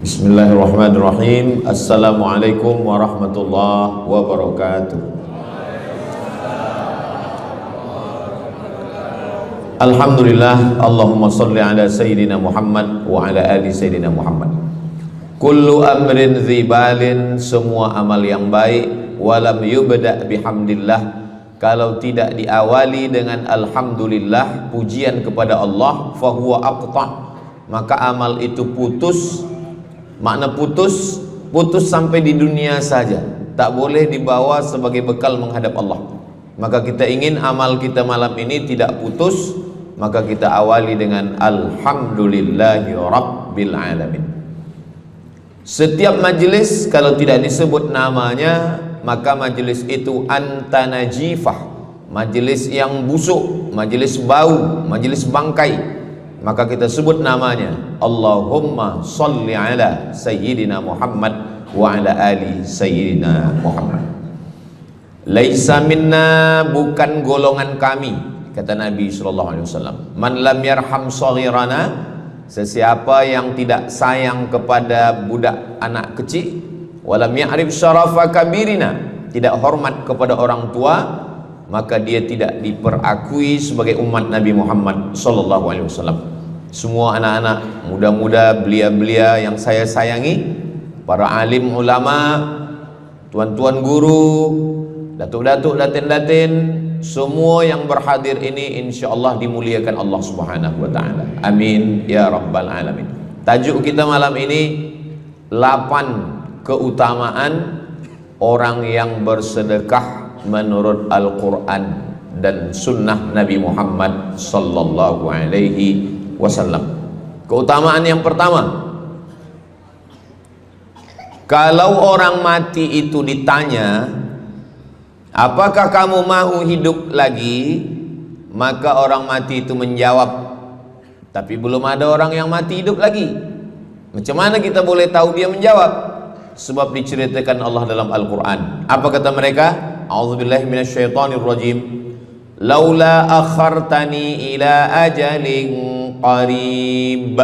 Bismillahirrahmanirrahim. Assalamualaikum warahmatullahi wabarakatuh. Alhamdulillah. Allahumma salli ala Sayyidina Muhammad wa ala ali Sayyidina Muhammad. Kullu amrin zibalin, semua amal yang baik, walam yubda' bihamdillah, kalau tidak diawali dengan alhamdulillah, pujian kepada Allah, fahuwa aqta', maka amal itu putus. Makna putus sampai di dunia saja, tak boleh dibawa sebagai bekal menghadap Allah. Maka kita ingin amal kita malam ini tidak putus, maka kita awali dengan alhamdulillahi rabbil alamin. Setiap majelis kalau tidak disebut namanya, maka majelis itu antanajifah, majelis yang busuk, majelis bau, majelis bangkai. Maka kita sebut namanya Allahumma salli ala Sayyidina Muhammad wa ala ali Sayyidina Muhammad. Laisa minna, bukan golongan kami, kata Nabi SAW. Man lam yarham saghirana, sesiapa yang tidak sayang kepada budak anak kecil, walam ya'rif syarafa kabirina, tidak hormat kepada orang tua, maka dia tidak diperakui sebagai umat Nabi Muhammad SAW. Semua anak-anak muda-muda, belia-belia yang saya sayangi, para alim ulama, tuan-tuan guru, datuk-datuk, datin-datin, semua yang berhadir ini insyaallah dimuliakan Allah Subhanahu wa taala. Amin ya rabbal alamin. Tajuk kita malam ini 8 keutamaan orang yang bersedekah menurut Al-Quran dan sunnah Nabi Muhammad sallallahu alaihi wasallam. Keutamaan yang pertama, kalau orang mati itu ditanya, apakah kamu mau hidup lagi? Maka orang mati itu menjawab, tapi belum ada orang yang mati hidup lagi. Macam mana kita boleh tahu dia menjawab? Sebab diceritakan Allah dalam Al-Quran. Apa kata mereka? A'udzubillahi minasyaitonirrajim. Laula akhartani ila ajalin qarib,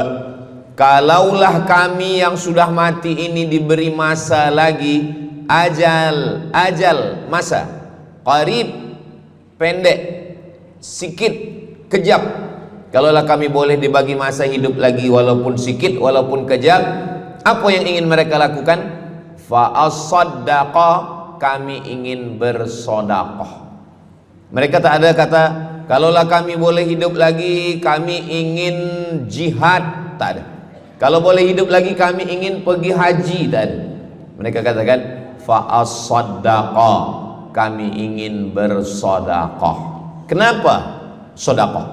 kalaulah kami yang sudah mati ini diberi masa lagi, ajal masa, qarib pendek, sikit, kejap. Kalaulah kami boleh dibagi masa hidup lagi walaupun sikit, walaupun kejap, apa yang ingin mereka lakukan? Fa as-saddaqa, kami ingin bersodaqah. Mereka tak ada kata kalaulah kami boleh hidup lagi kami ingin jihad, tak ada. Kalau boleh hidup lagi kami ingin pergi haji, tak ada. Mereka katakan fa as-saddaqa, kami ingin bersedekah. Kenapa sedekah?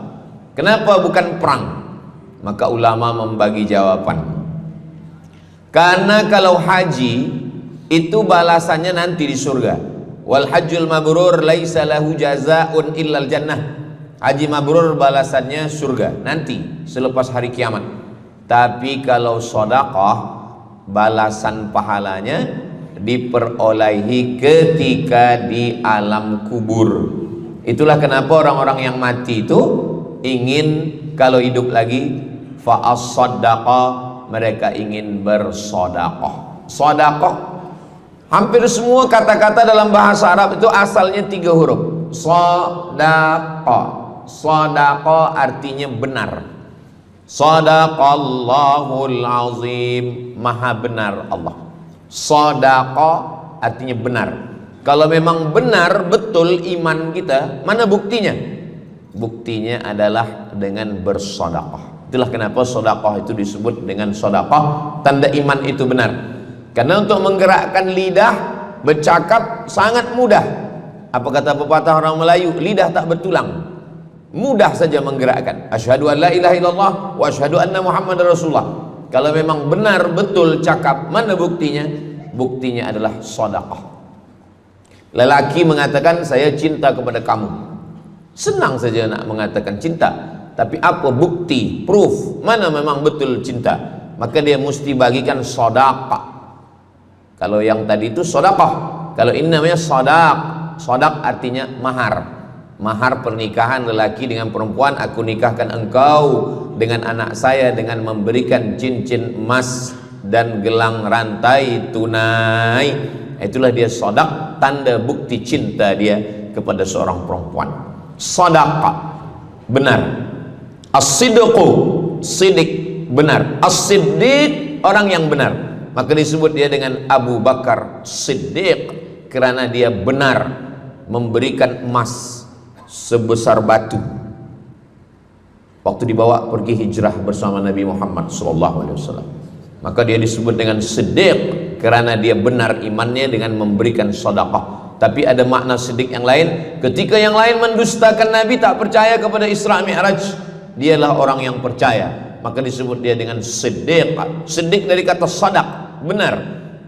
Kenapa bukan perang? Maka ulama membagi jawaban. Karena kalau haji itu balasannya nanti di surga. Wal hajjul mabrur laisa lahu jazaa'un illal jannah. Haji mabrur balasannya surga nanti selepas hari kiamat. Tapi kalau sedekah, balasan pahalanya diperolehi ketika di alam kubur. Itulah kenapa orang-orang yang mati itu ingin kalau hidup lagi fa as-saddaqa, mereka ingin bersedekah. Sedekah, hampir semua kata-kata dalam bahasa Arab itu asalnya 3 huruf. Sadaqah. Sadaqah artinya benar. Sadaqallahul azim, maha benar Allah. Sadaqah artinya benar. Kalau memang benar betul iman kita, mana buktinya? Buktinya adalah dengan bersedekah. Itulah kenapa sedekah itu disebut dengan sedekah, tanda iman itu benar. Karena untuk menggerakkan lidah bercakap sangat mudah. Apa kata pepatah orang Melayu? Lidah tak bertulang, mudah saja menggerakkan. Asyhadu an la ilaha illallah wa asyhadu anna Muhammadar Rasulullah. Kalau memang benar betul cakap, mana buktinya? Buktinya adalah sedekah. Lelaki mengatakan saya cinta kepada kamu, senang saja nak mengatakan cinta, tapi apa bukti, proof, mana memang betul cinta? Maka dia mesti bagikan sedekah. Kalau yang tadi itu sedekah, kalau ini namanya sadaq. Sadaq artinya mahar. Mahar pernikahan lelaki dengan perempuan, aku nikahkan engkau dengan anak saya dengan memberikan cincin emas dan gelang rantai tunai. Itulah dia sodak, tanda bukti cinta dia kepada seorang perempuan. Sadaqah, benar. As-sidqu, sidik, benar. As-siddiq, orang yang benar. Maka disebut dia dengan Abu Bakar Siddiq, karena dia benar memberikan emas sebesar batu waktu dibawa pergi hijrah bersama Nabi Muhammad SAW. Maka dia disebut dengan Siddiq karena dia benar imannya dengan memberikan sedekah. Tapi ada makna siddiq yang lain, ketika yang lain mendustakan Nabi, tak percaya kepada Isra Mi'raj, dialah orang yang percaya, maka disebut dia dengan Siddiq. Siddiq dari kata sadaq, benar,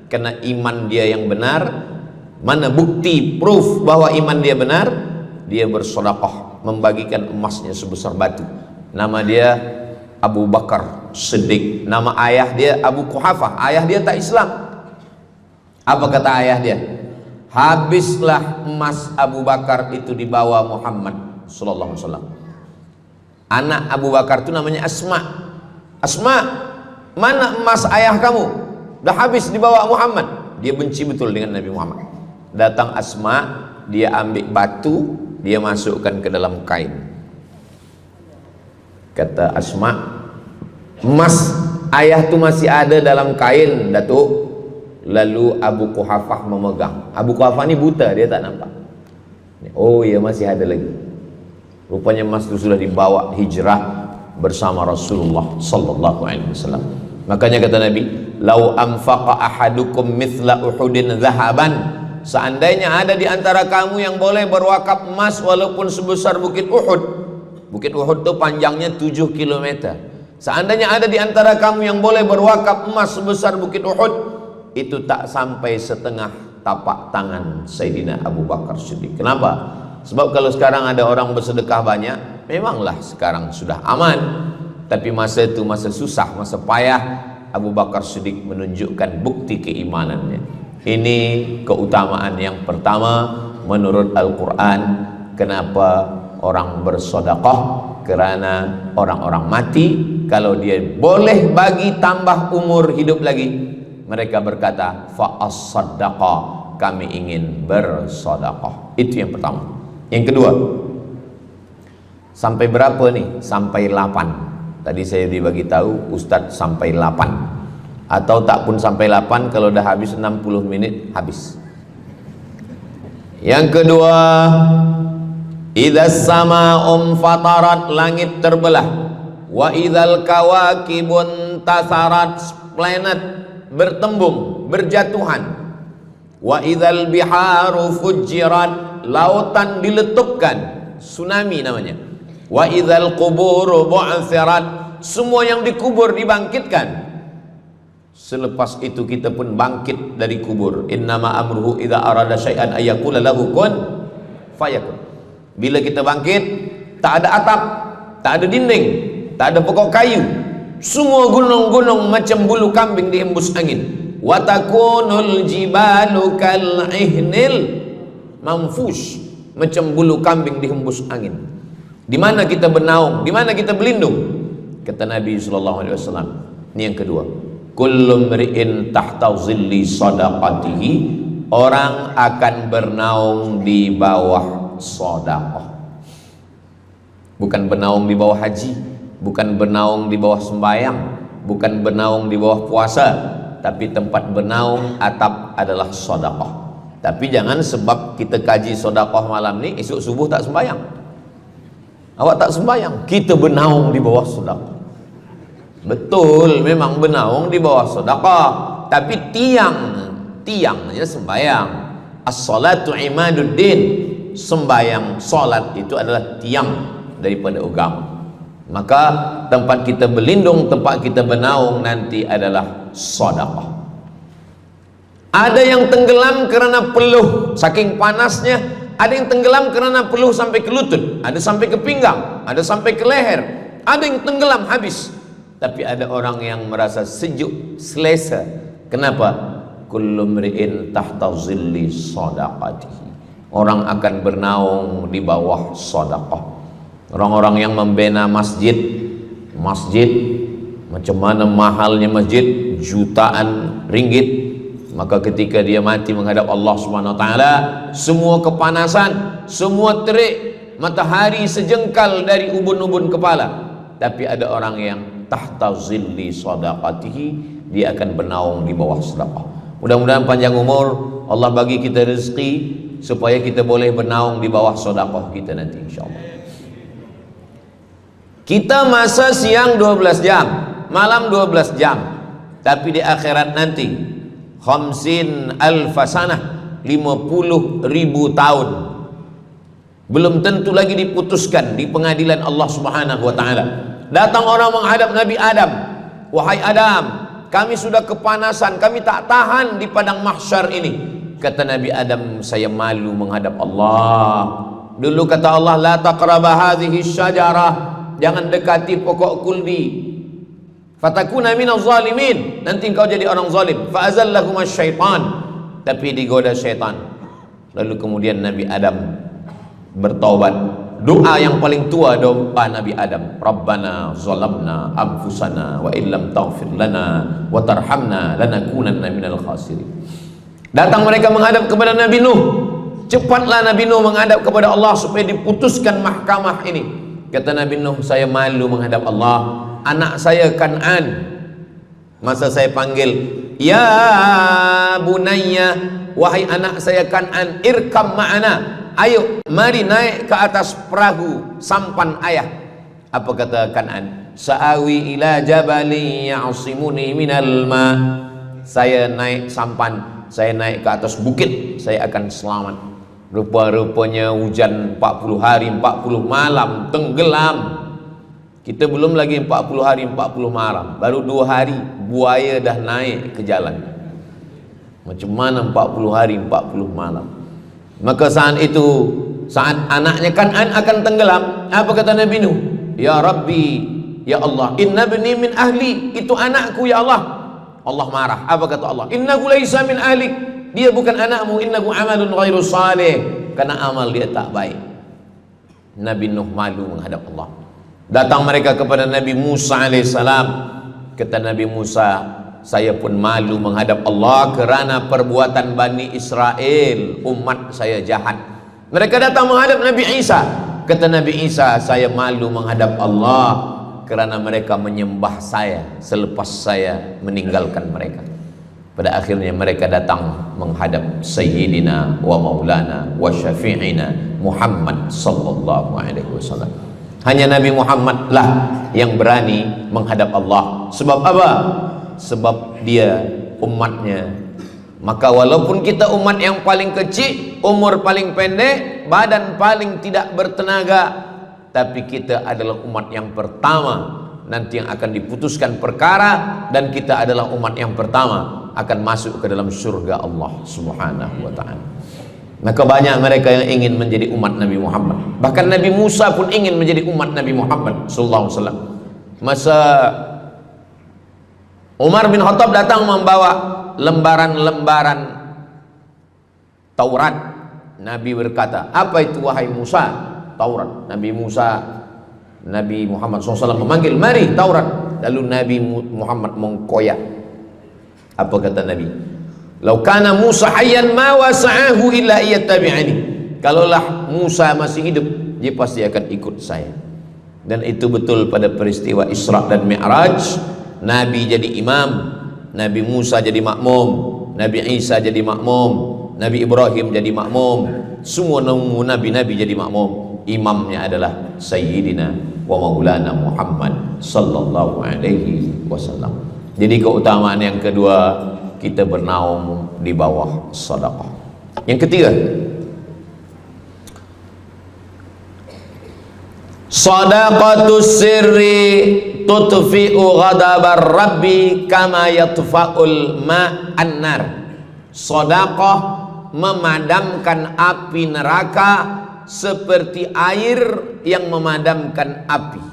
karena iman dia yang benar. Mana bukti, proof bahwa iman dia benar? Dia bersedekah, membagikan emasnya sebesar batu. Nama dia Abu Bakar Siddiq. Nama ayah dia Abu Quhafah. Ayah dia tak Islam. Apa kata ayah dia? Habislah emas Abu Bakar itu dibawa Muhammad sallallahu alaihi wasallam. Anak Abu Bakar itu namanya Asma. Asma, mana emas ayah kamu? Dah habis dibawa Muhammad. Dia benci betul dengan Nabi Muhammad. Datang Asma, dia ambil batu, dia masukkan ke dalam kain. Kata Asma, emas ayah tu masih ada dalam kain, Datuk. Lalu Abu Quhafah memegang. Abu Quhafah ni buta, dia tak nampak. Oh ya, masih ada lagi. Rupanya emas itu sudah dibawa hijrah bersama Rasulullah sallallahu alaihi wasallam. Makanya kata Nabi, "Lau anfaqa ahadukum mithla Uhudin zahaban." Seandainya ada di antara kamu yang boleh berwakaf emas walaupun sebesar Bukit Uhud. Bukit Uhud itu panjangnya 7 km. Seandainya ada di antara kamu yang boleh berwakaf emas sebesar Bukit Uhud, itu tak sampai setengah tapak tangan Sayyidina Abu Bakar Siddiq. Kenapa? Sebab kalau sekarang ada orang bersedekah banyak, memanglah sekarang sudah aman. Tapi masa itu masa susah, masa payah, Abu Bakar Siddiq menunjukkan bukti keimanannya. Ini keutamaan yang pertama menurut Al-Quran. Kenapa orang bersedekah? Karena orang-orang mati, kalau dia boleh bagi tambah umur hidup lagi, mereka berkata, fa'as-saddaqa, kami ingin bersedekah. Itu yang pertama. Yang kedua, sampai berapa nih? Sampai 8. Tadi saya dibagi tahu Ustadz sampai 8. Atau tak pun sampai 8, kalau dah habis 60 menit habis. Yang kedua, idzas sama'um fatarat, langit terbelah. Wa idzal kawakibun tasarat, planet bertembung, berjatuhan. Wa idzal biharu fujirat, lautan diletupkan, tsunami namanya. Wa idzal quburu bu'athirat, semua yang dikubur dibangkitkan. Selepas itu kita pun bangkit dari kubur. Innama amruhu idza arada syai'an ayyaqula lahu kun fayakun. Bila kita bangkit, tak ada atap, tak ada dinding, tak ada pokok kayu. Semua gunung-gunung macam bulu kambing dihembus angin. Wa takunul jibalu kal ihnil manfush, macam bulu kambing dihembus angin. Di mana kita bernaung? Di mana kita berlindung? Kata Nabi sallallahu alaihi wasallam. Ini yang kedua. Kullu mri'in tahta zilli sadaqatihi, orang akan bernaung di bawah sedekah. Bukan bernaung di bawah haji, bukan bernaung di bawah sembahyang, bukan bernaung di bawah puasa, tapi tempat bernaung atap adalah sedekah. Tapi jangan sebab kita kaji sedekah malam ni, esok subuh tak sembahyang. Awak tak sembahyang, kita bernaung di bawah sedekah. Betul, memang bernaung di bawah sedekah, tapi tiangnya sembahyang. As-salatu imaduddin, sembahyang, salat itu adalah tiang daripada agama. Maka tempat kita berlindung, tempat kita bernaung nanti adalah sedekah. Ada yang tenggelam kerana peluh saking panasnya, ada yang tenggelam kerana peluh sampai ke lutut, ada sampai ke pinggang, ada sampai ke leher, ada yang tenggelam habis. Tapi ada orang yang merasa sejuk, selesa. Kenapa? Kullu mri'in tahta zilli sadaqatihi, orang akan bernaung di bawah sedekah. Orang-orang yang membina masjid, macam mana mahalnya masjid, duit jutaan ringgit, maka ketika dia mati menghadap Allah Subhanahu wa taala, semua kepanasan, semua terik matahari sejengkal dari ubun-ubun kepala, tapi ada orang yang tahta zilli sadaqatihi, dia akan bernaung di bawah sedekah. Mudah-mudahan panjang umur, Allah bagi kita rezeki supaya kita boleh bernaung di bawah sedekah kita nanti insyaallah. Kita masa siang 12 jam, malam 12 jam, tapi di akhirat nanti khamsin alfasanah, 50.000 tahun, belum tentu lagi diputuskan di pengadilan Allah Subhanahu wa taala. Datang orang menghadap Nabi Adam, wahai Adam, kami sudah kepanasan, kami tak tahan di padang mahsyar ini. Kata Nabi Adam, saya malu menghadap Allah. Dulu kata Allah, la taqraba hadhihi syajarah, jangan dekati pokok kuldi, fatakuna minaz zalimin, nanti engkau jadi orang zalim. Fa azallahuma syaitan, tapi digoda syaitan. Lalu kemudian Nabi Adam bertaubat. Doa yang paling tua doa Nabi Adam, Rabbana zalamna anfusana wa illam taghfir lana wa tarhamna lanakunanna minal khasirin. Datang mereka menghadap kepada Nabi Nuh. Cepatlah Nabi Nuh menghadap kepada Allah supaya diputuskan mahkamah ini. Kata Nabi Nuh, saya malu menghadap Allah. Anak saya Kan'an, masa saya panggil, ya bunayya, wahai anak saya Kan'an, irkam ma'ana, ayo mari naik ke atas perahu sampan ayah. Apa kata Kan'an? Sa'awi ila jabali ya'simuni minal ma, saya naik sampan, saya naik ke atas bukit, saya akan selamat. Rupa-rupanya hujan 40 hari 40 malam, tenggelam. Kita belum lagi 40 hari 40 malam, baru 2 hari buaya dah naik ke jalan. Macam mana 40 hari 40 malam? Maka saat itu, saat anaknya Kan'an akan tenggelam, apa kata Nabi Nuh? Ya Rabbi, ya Allah, inna bni min ahli, itu anakku ya Allah. Allah marah. Apa kata Allah? Innahu laisa min ahlik, dia bukan anakmu. Innahu amalun ghairu salih, karena amal dia tak baik. Nabi Nuh malu menghadap Allah. Datang mereka kepada Nabi Musa alaihissalam. Kata Nabi Musa, saya pun malu menghadap Allah kerana perbuatan Bani Israel, umat saya jahat. Mereka datang menghadap Nabi Isa. Kata Nabi Isa, saya malu menghadap Allah kerana mereka menyembah saya selepas saya meninggalkan mereka. Pada akhirnya mereka datang menghadap Sayyidina wa Maulana wa Syafi'ina Muhammad sallallahu alaihi wasallam. Hanya Nabi Muhammad lah yang berani menghadap Allah. Sebab apa? Sebab dia umatnya. Maka walaupun kita umat yang paling kecil, umur paling pendek, badan paling tidak bertenaga, tapi kita adalah umat yang pertama nanti yang akan diputuskan perkara, dan kita adalah umat yang pertama akan masuk ke dalam surga Allah Subhanahu wa ta'ala. Maka banyak mereka yang ingin menjadi umat Nabi Muhammad. Bahkan Nabi Musa pun ingin menjadi umat Nabi Muhammad sallallahu alaihi wasallam. Masa Umar bin Khattab datang membawa lembaran-lembaran Taurat, Nabi berkata, apa itu wahai Musa? Taurat. Nabi Muhammad SAW memanggil, mari Taurat. Lalu Nabi Muhammad mengkoyak. Apa kata Nabi? Lau kana Musa hayyan ma wasa'ahu illa iyattabi'ani. Kalaulah Musa masih hidup, dia pasti akan ikut saya. Dan itu betul pada peristiwa Isra dan Mi'raj. Nabi jadi imam, Nabi Musa jadi makmum, Nabi Isa jadi makmum, Nabi Ibrahim jadi makmum, semua nabi-nabi jadi makmum. Imamnya adalah Sayyidina wa Maulana Muhammad sallallahu alaihi wasallam. Jadi keutamaan yang kedua, kita bernaung di bawah sedekah. Yang ketiga, sadaqatus sirri tutfi'u ghadabar rabbi kama yatfa'ul ma'an nar. Sedekah memadamkan api neraka seperti air yang memadamkan api.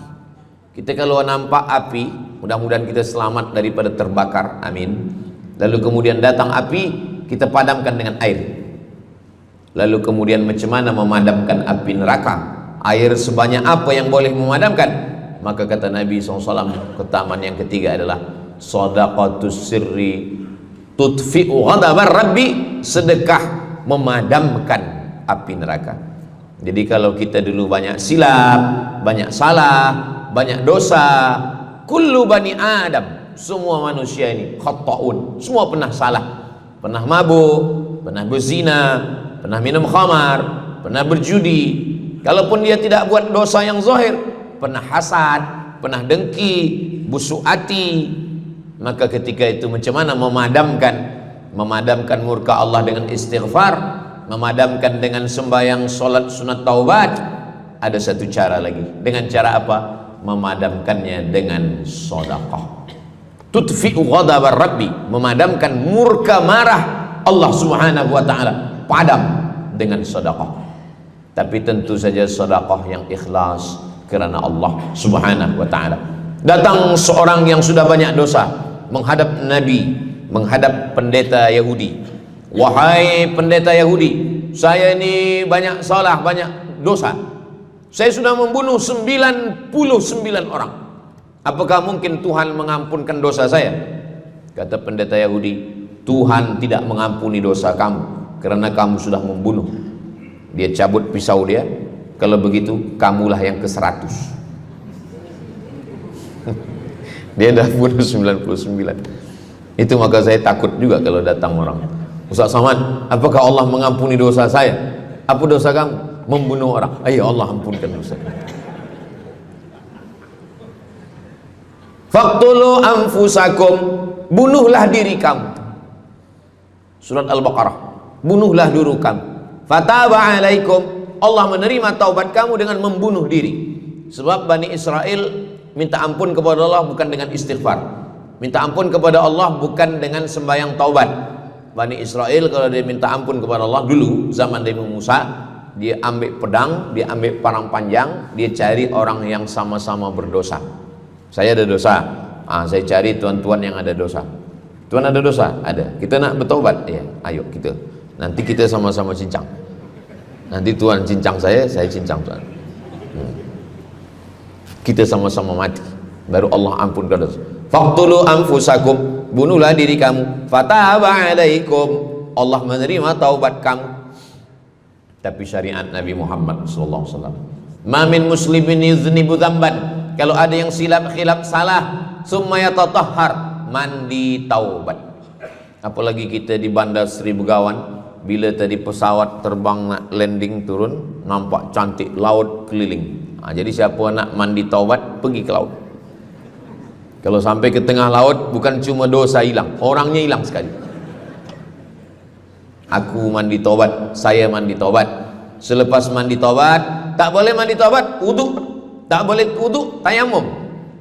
Kita kalau nampak api, mudah-mudahan kita selamat daripada terbakar, amin. Lalu kemudian datang api, kita padamkan dengan air. Lalu kemudian macam mana memadamkan api neraka? Air sebanyak apa yang boleh memadamkan? Maka kata Nabi SAW, keutamaan yang ketiga adalah Shadaqatus sirri tudfi'u ghadabar rabbi, sedekah memadamkan api neraka. Jadi kalau kita dulu banyak silap, banyak salah, banyak dosa, kullu bani Adam, semua manusia ini khata'un, semua pernah salah, pernah mabuk, pernah berzina, pernah minum khamar, pernah berjudi. Kalaupun dia tidak buat dosa yang zahir, pernah hasad, pernah dengki, busuk hati. Maka ketika itu macam mana memadamkan murka Allah dengan istighfar, memadamkan dengan sembahyang, solat, sunat, taubat. Ada satu cara lagi. Dengan cara apa? Memadamkannya dengan sedekah. Tudfi'u ghadabar rabbi, memadamkan murka marah Allah Subhanahu wa taala, padam dengan sedekah. Tapi tentu saja sedekah yang ikhlas kerana Allah Subhanahu wa taala. Datang seorang yang sudah banyak dosa menghadap Nabi, menghadap pendeta Yahudi. Wahai pendeta Yahudi, saya ini banyak salah, banyak dosa. Saya sudah membunuh 99 orang. Apakah mungkin Tuhan mengampunkan dosa saya? Kata pendeta Yahudi, Tuhan tidak mengampuni dosa kamu karena kamu sudah membunuh. Dia cabut pisau dia. Kalau begitu kamulah yang ke-100. Dia dah bunuh 99. Itu maka saya takut juga kalau datang orang, Ustaz Somad, apakah Allah mengampuni dosa saya? Apa dosa kamu? Membunuh orang. Ayo Allah ampunkan dosa. Faqtulu anfusakum, bunuhlah diri kamu. Surat Al-Baqarah. Bunuhlah diri kamu. Fataba alaikum, Allah menerima taubat kamu dengan membunuh diri. Sebab Bani Israel minta ampun kepada Allah bukan dengan istighfar, minta ampun kepada Allah bukan dengan sembahyang taubat. Bani Israel kalau dia minta ampun kepada Allah dulu zaman Nabi Musa, dia ambil pedang, dia ambil parang panjang, dia cari orang yang sama-sama berdosa. Saya ada dosa, saya cari tuan-tuan yang ada dosa. Tuan ada dosa? Ada. Kita nak bertaubat? Ya, ayo kita. Nanti kita sama-sama cincang. Nanti Tuhan cincang saya cincang Tuhan. Kita sama-sama mati. Baru Allah ampunkan dosa. Faqtulu anfusakum, bunuhlah diri kamu. Fataba alaikum, Allah menerima taubat kamu. Tapi syariat Nabi Muhammad sallallahu alaihi wasallam, ma min muslimin yuznibu dzamban, kalau ada yang silap khilaf salah, summa yatatahhar, mandi taubat. Apalagi kita di Bandar Sri Begawan, bila tadi pesawat terbang nak landing turun, nampak cantik laut keliling. Jadi siapa nak mandi taubat, pergi ke laut. Kalau sampai ke tengah laut, bukan cuma dosa hilang, orangnya hilang sekali. Aku mandi taubat, saya mandi taubat. Selepas mandi taubat, tak boleh mandi taubat, wudu. Tak boleh wudu, tayamum.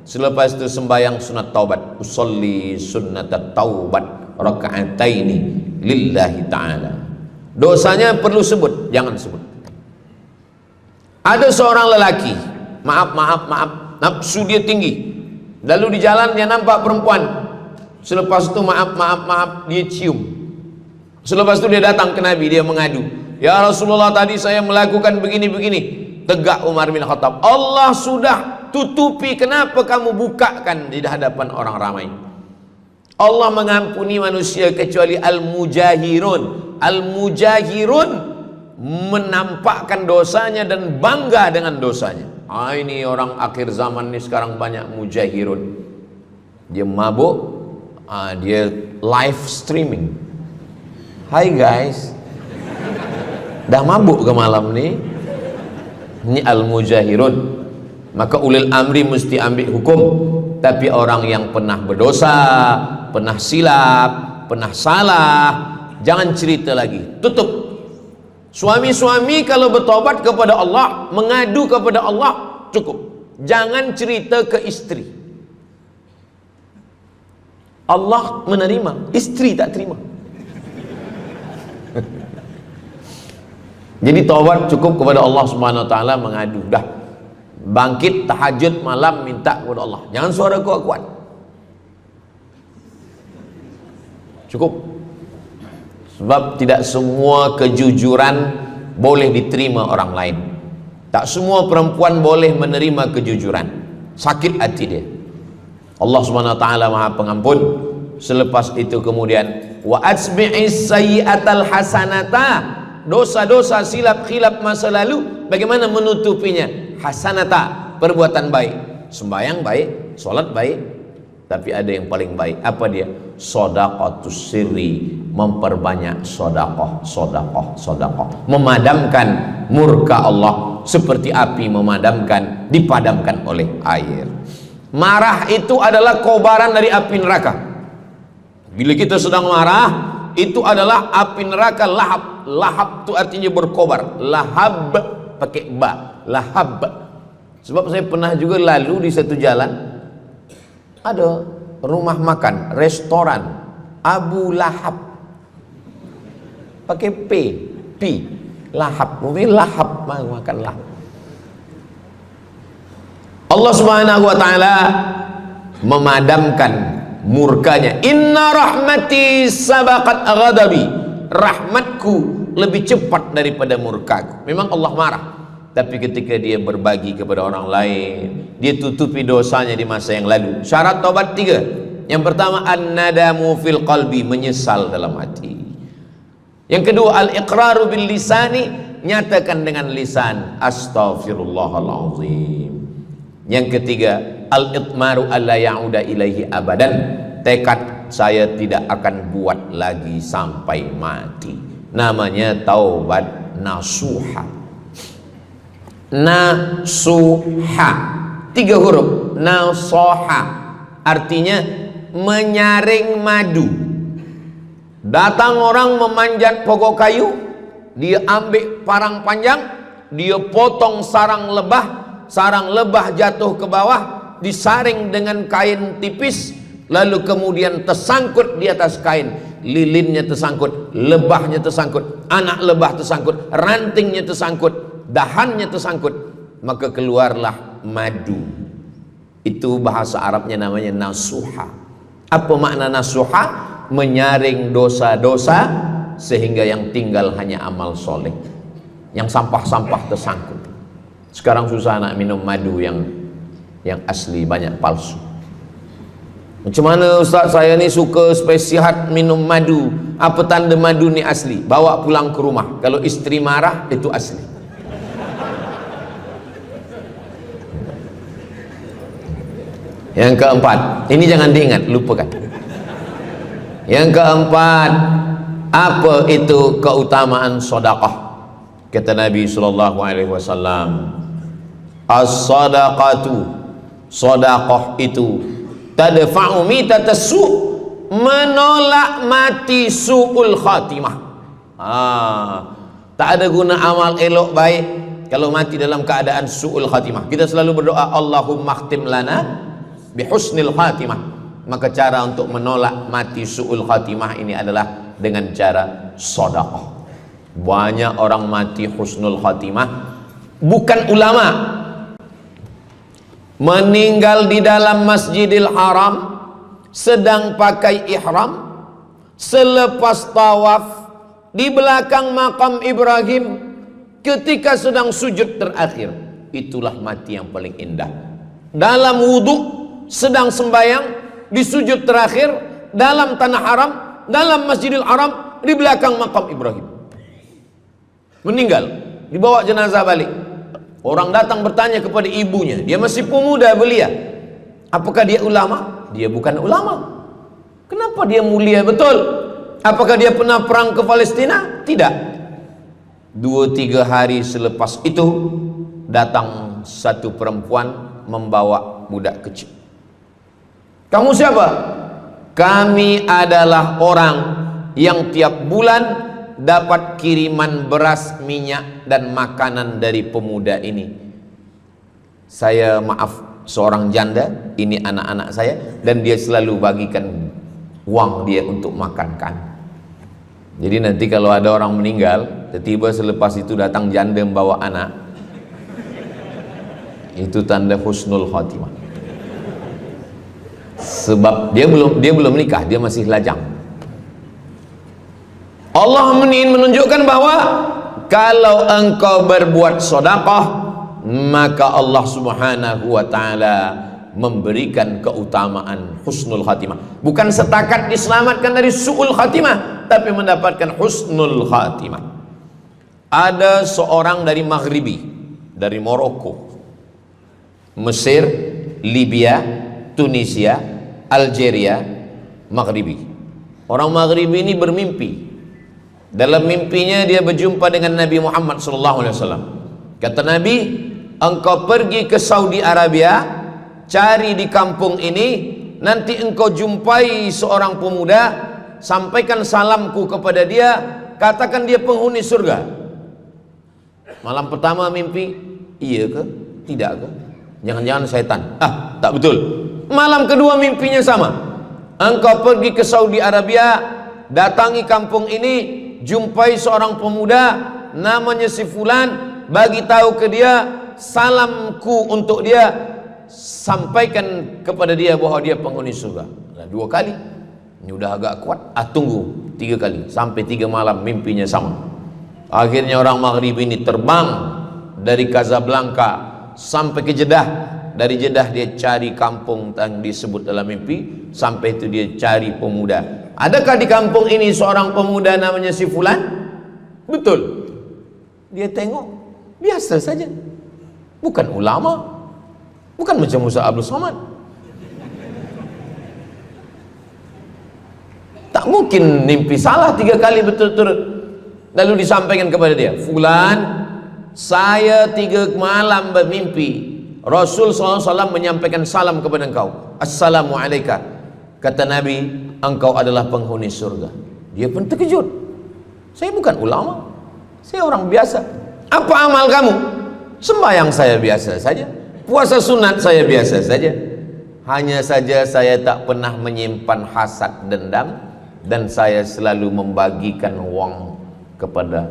Selepas itu sembahyang sunat taubat. Usolli sunnat taubat raka'ataini lillahi ta'ala. Dosanya perlu sebut, jangan sebut. Ada seorang lelaki, maaf, nafsu dia tinggi. Lalu di jalan dia nampak perempuan. Selepas itu maaf, dia cium. Selepas itu dia datang ke Nabi, dia mengadu, ya Rasulullah, tadi saya melakukan begini-begini. Tegak Umar bin Khattab, Allah sudah tutupi, kenapa kamu bukakan di hadapan orang ramai? Allah mengampuni manusia kecuali al-mujahirun. Al-mujahirun menampakkan dosanya dan bangga dengan dosanya. Ini orang akhir zaman ini sekarang banyak mujahirun. Dia mabuk, dia live streaming. Hai guys, dah mabuk ke malam ni? Ini al-mujahirun. Maka ulil amri mesti ambil hukum. Tapi orang yang pernah berdosa, pernah silap, pernah salah, jangan cerita lagi, tutup. Suami-suami kalau bertobat kepada Allah, mengadu kepada Allah, cukup. Jangan cerita ke istri. Allah menerima, istri tak terima. Jadi taubat cukup kepada Allah Subhanahu wa taala, mengadu dah. Bangkit tahajud malam minta kepada Allah. Jangan suara kuat-kuat. Cukup. Sebab tidak semua kejujuran boleh diterima orang lain. Tak semua perempuan boleh menerima kejujuran. Sakit hati dia. Allah Subhanahu wa taala Maha Pengampun. Selepas itu kemudian wa asbi'is sayyi'atal hasanata, dosa-dosa silap khilaf masa lalu bagaimana menutupinya? Hasanata, perbuatan baik. Sembahyang baik, sholat baik, tapi ada yang paling baik. Apa dia? Shadaqatus sirri, memperbanyak sedekah, sedekah, sedekah. Memadamkan murka Allah seperti api dipadamkan oleh air. Marah itu adalah kobaran dari api neraka. Bila kita sedang marah, itu adalah api neraka lahab. Lahab itu artinya berkobar. Lahab pakai ba, lahab. Sebab saya pernah juga lalu di satu jalan, ada rumah makan, restoran Abu Lahab, pakai P, lahab, mungkin lahab, makan lahab. Allah Subhanahu wa taala memadamkan murkanya. Inna rahmati sabaqat ghadabi, rahmatku lebih cepat daripada murkaku. Memang Allah marah, tapi ketika dia berbagi kepada orang lain, dia tutupi dosanya di masa yang lalu. Syarat taubat 3. Yang pertama, an-nadamu fil qalbi, menyesal dalam hati. Yang kedua, al-iqraru bil lisani, nyatakan dengan lisan, astaghfirullahalazim. Yang ketiga, al-itmaru alla ya'uda ilaihi abadan, tekad saya tidak akan buat lagi sampai mati. Namanya taubat nasuha. Nasuha, 3 huruf. Nasoha artinya menyaring madu. Datang orang memanjat pokok kayu, dia ambil parang panjang, dia potong sarang lebah jatuh ke bawah, disaring dengan kain tipis, lalu kemudian tersangkut di atas kain. Lilinnya tersangkut, lebahnya tersangkut, anak lebah tersangkut, rantingnya tersangkut, dahannya tersangkut, maka keluarlah madu. Itu bahasa Arabnya namanya nasuha. Apa makna nasuha? Menyaring dosa-dosa sehingga yang tinggal hanya amal soleh, yang sampah-sampah tersangkut. Sekarang susah nak minum madu yang asli, banyak palsu. Macam mana Ustaz, saya ni suka spesihat minum madu, apa tanda madu ni asli? Bawa pulang ke rumah, kalau istri marah itu asli. Yang keempat, ini jangan diingat, lupakan. Yang keempat, apa itu keutamaan sedekah? Kata Nabi sallallahu alaihi wasallam, as-sadaqatu, sedekah itu tadfa'u mitatasu, menolak mati su'ul khatimah. Tak ada guna amal elok baik kalau mati dalam keadaan su'ul khatimah. Kita selalu berdoa, Allahumma khtim lana bihusnil khatimah. Maka cara untuk menolak mati su'ul khatimah ini adalah dengan cara sedekah. Banyak orang mati husnul khatimah, bukan ulama, meninggal di dalam Masjidil Haram sedang pakai ihram, selepas tawaf di belakang makam Ibrahim ketika sedang sujud terakhir. Itulah mati yang paling indah. Dalam wudhu sedang sembahyang, di sujud terakhir dalam tanah haram, dalam Masjidil Haram, di belakang makam Ibrahim. Meninggal, dibawa jenazah balik. Orang datang bertanya kepada ibunya, dia masih pemuda belia, apakah dia ulama? Dia bukan ulama. Kenapa dia mulia betul? Apakah dia pernah perang ke Palestina? Tidak. 2-3 hari selepas itu datang satu perempuan membawa budak kecil. Kamu siapa? Kami adalah orang yang tiap bulan dapat kiriman beras, minyak dan makanan dari pemuda ini. Saya maaf, seorang janda, ini anak-anak saya, dan dia selalu bagikan uang dia untuk makankan. Jadi nanti kalau ada orang meninggal, tiba-tiba selepas itu datang janda membawa anak, itu tanda husnul khatimah. Sebab dia belum nikah, dia masih lajang. Allah ingin menunjukkan bahwa kalau engkau berbuat sedekah, maka Allah Subhanahu wa taala memberikan keutamaan husnul khatimah. Bukan setakat diselamatkan dari su'ul khatimah, tapi mendapatkan husnul khatimah. Ada seorang dari Maghribi, dari Maroko, Mesir, Libya, Tunisia, Algeria, Maghribi. Orang Maghribi ini bermimpi. Dalam mimpinya dia berjumpa dengan Nabi Muhammad SAW. Kata Nabi, engkau pergi ke Saudi Arabia, cari di kampung ini, nanti engkau jumpai seorang pemuda, sampaikan salamku kepada dia, katakan dia penghuni surga. Malam pertama mimpi, iya ke? Tidak ke? Jangan-jangan setan. Tak betul. Malam kedua mimpinya sama. Engkau pergi ke Saudi Arabia, datangi kampung ini, jumpai seorang pemuda namanya si fulan, bagi tahu ke dia, salamku untuk dia, sampaikan kepada dia bahwa dia penghuni surga. Nah, 2 kali. Ini udah agak kuat. Tunggu 3 kali, sampai 3 malam mimpinya sama. Akhirnya orang Maghrib ini terbang dari Casablanca sampai ke Jeddah. Dari Jeddah dia cari kampung yang disebut dalam mimpi, sampai itu dia cari pemuda. Adakah di kampung ini seorang pemuda namanya si fulan? Betul. Dia tengok, biasa saja. Bukan ulama, bukan macam Musa Abdul Somad. Tak mungkin mimpi salah 3 kali betul-betul. Lalu disampaikan kepada dia, fulan, saya 3 malam bermimpi Rasul SAW menyampaikan salam kepada engkau, Assalamualaikum. Kata Nabi, engkau adalah penghuni surga. Dia pun terkejut. Saya bukan ulama, saya orang biasa. Apa amal kamu? Sembahyang saya biasa saja, puasa sunat saya biasa saja. Hanya saja saya tak pernah menyimpan hasad dendam, dan saya selalu membagikan uang kepada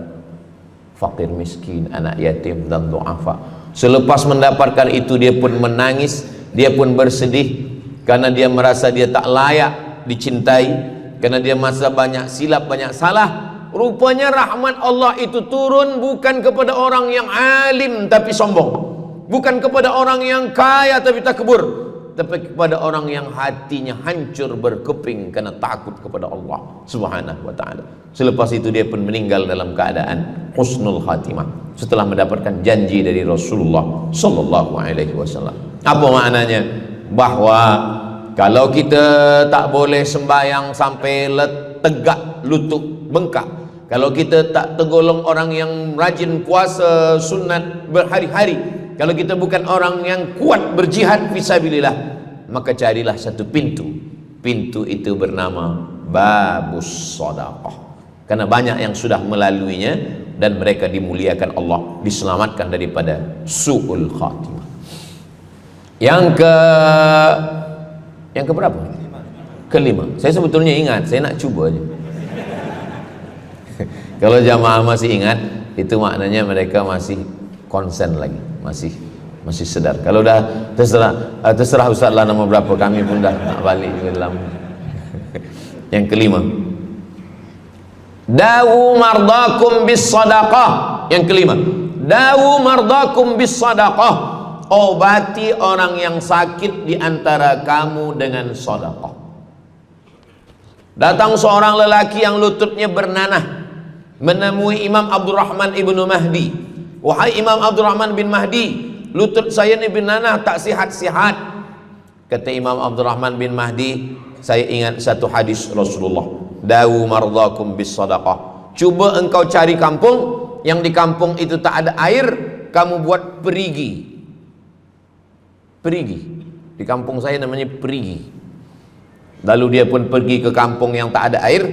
fakir miskin, anak yatim dan du'afa. Selepas mendapatkan itu dia pun menangis, dia pun bersedih, karena dia merasa dia tak layak dicintai, karena dia merasa banyak silap, banyak salah. Rupanya rahmat Allah itu turun bukan kepada orang yang alim tapi sombong, bukan kepada orang yang kaya tapi takbur, tapi kepada orang yang hatinya hancur berkeping karena takut kepada Allah Subhanahu wa ta'ala. Selepas itu dia pun meninggal dalam keadaan husnul khatimah, setelah mendapatkan janji dari Rasulullah sallallahu alaihi wasallam. Apa maknanya? Bahwa kalau kita tak boleh sembahyang sampai tegak lutut bengkak, kalau kita tak tergolong orang yang rajin puasa sunat berhari-hari, kalau kita bukan orang yang kuat berjihad fisabilillah, maka carilah satu pintu. Pintu itu bernama babus sedekah. Karena banyak yang sudah melaluinya dan mereka dimuliakan Allah, diselamatkan daripada su'ul khatimah. Yang keberapa? Kelima. Saya sebetulnya ingat, saya nak cuba aja. Kalau jamaah masih ingat, itu maknanya mereka masih konsen lagi, masih sedar. Kalau dah terserah Ustaz lah nama berapa, kami pun dah nak balik ke dalam. Yang kelima, dawu mardakum bis sadaqah. Yang kelima, dawu mardakum bis sadaqah. Obati orang yang sakit di antara kamu dengan sedekah. Datang seorang lelaki yang lututnya bernanah menemui Imam Abdurrahman ibnu Mahdi. Wahai Imam Abdurrahman bin Mahdi, lutut saya ini bernanah tak sihat-sihat. Kata Imam Abdurrahman bin Mahdi, saya ingat satu hadis Rasulullah, dawu mardakum bis sadaqah. Cuba engkau cari kampung yang di kampung itu tak ada air, kamu buat perigi. Di kampung saya namanya perigi. Lalu dia pun pergi ke kampung yang tak ada air,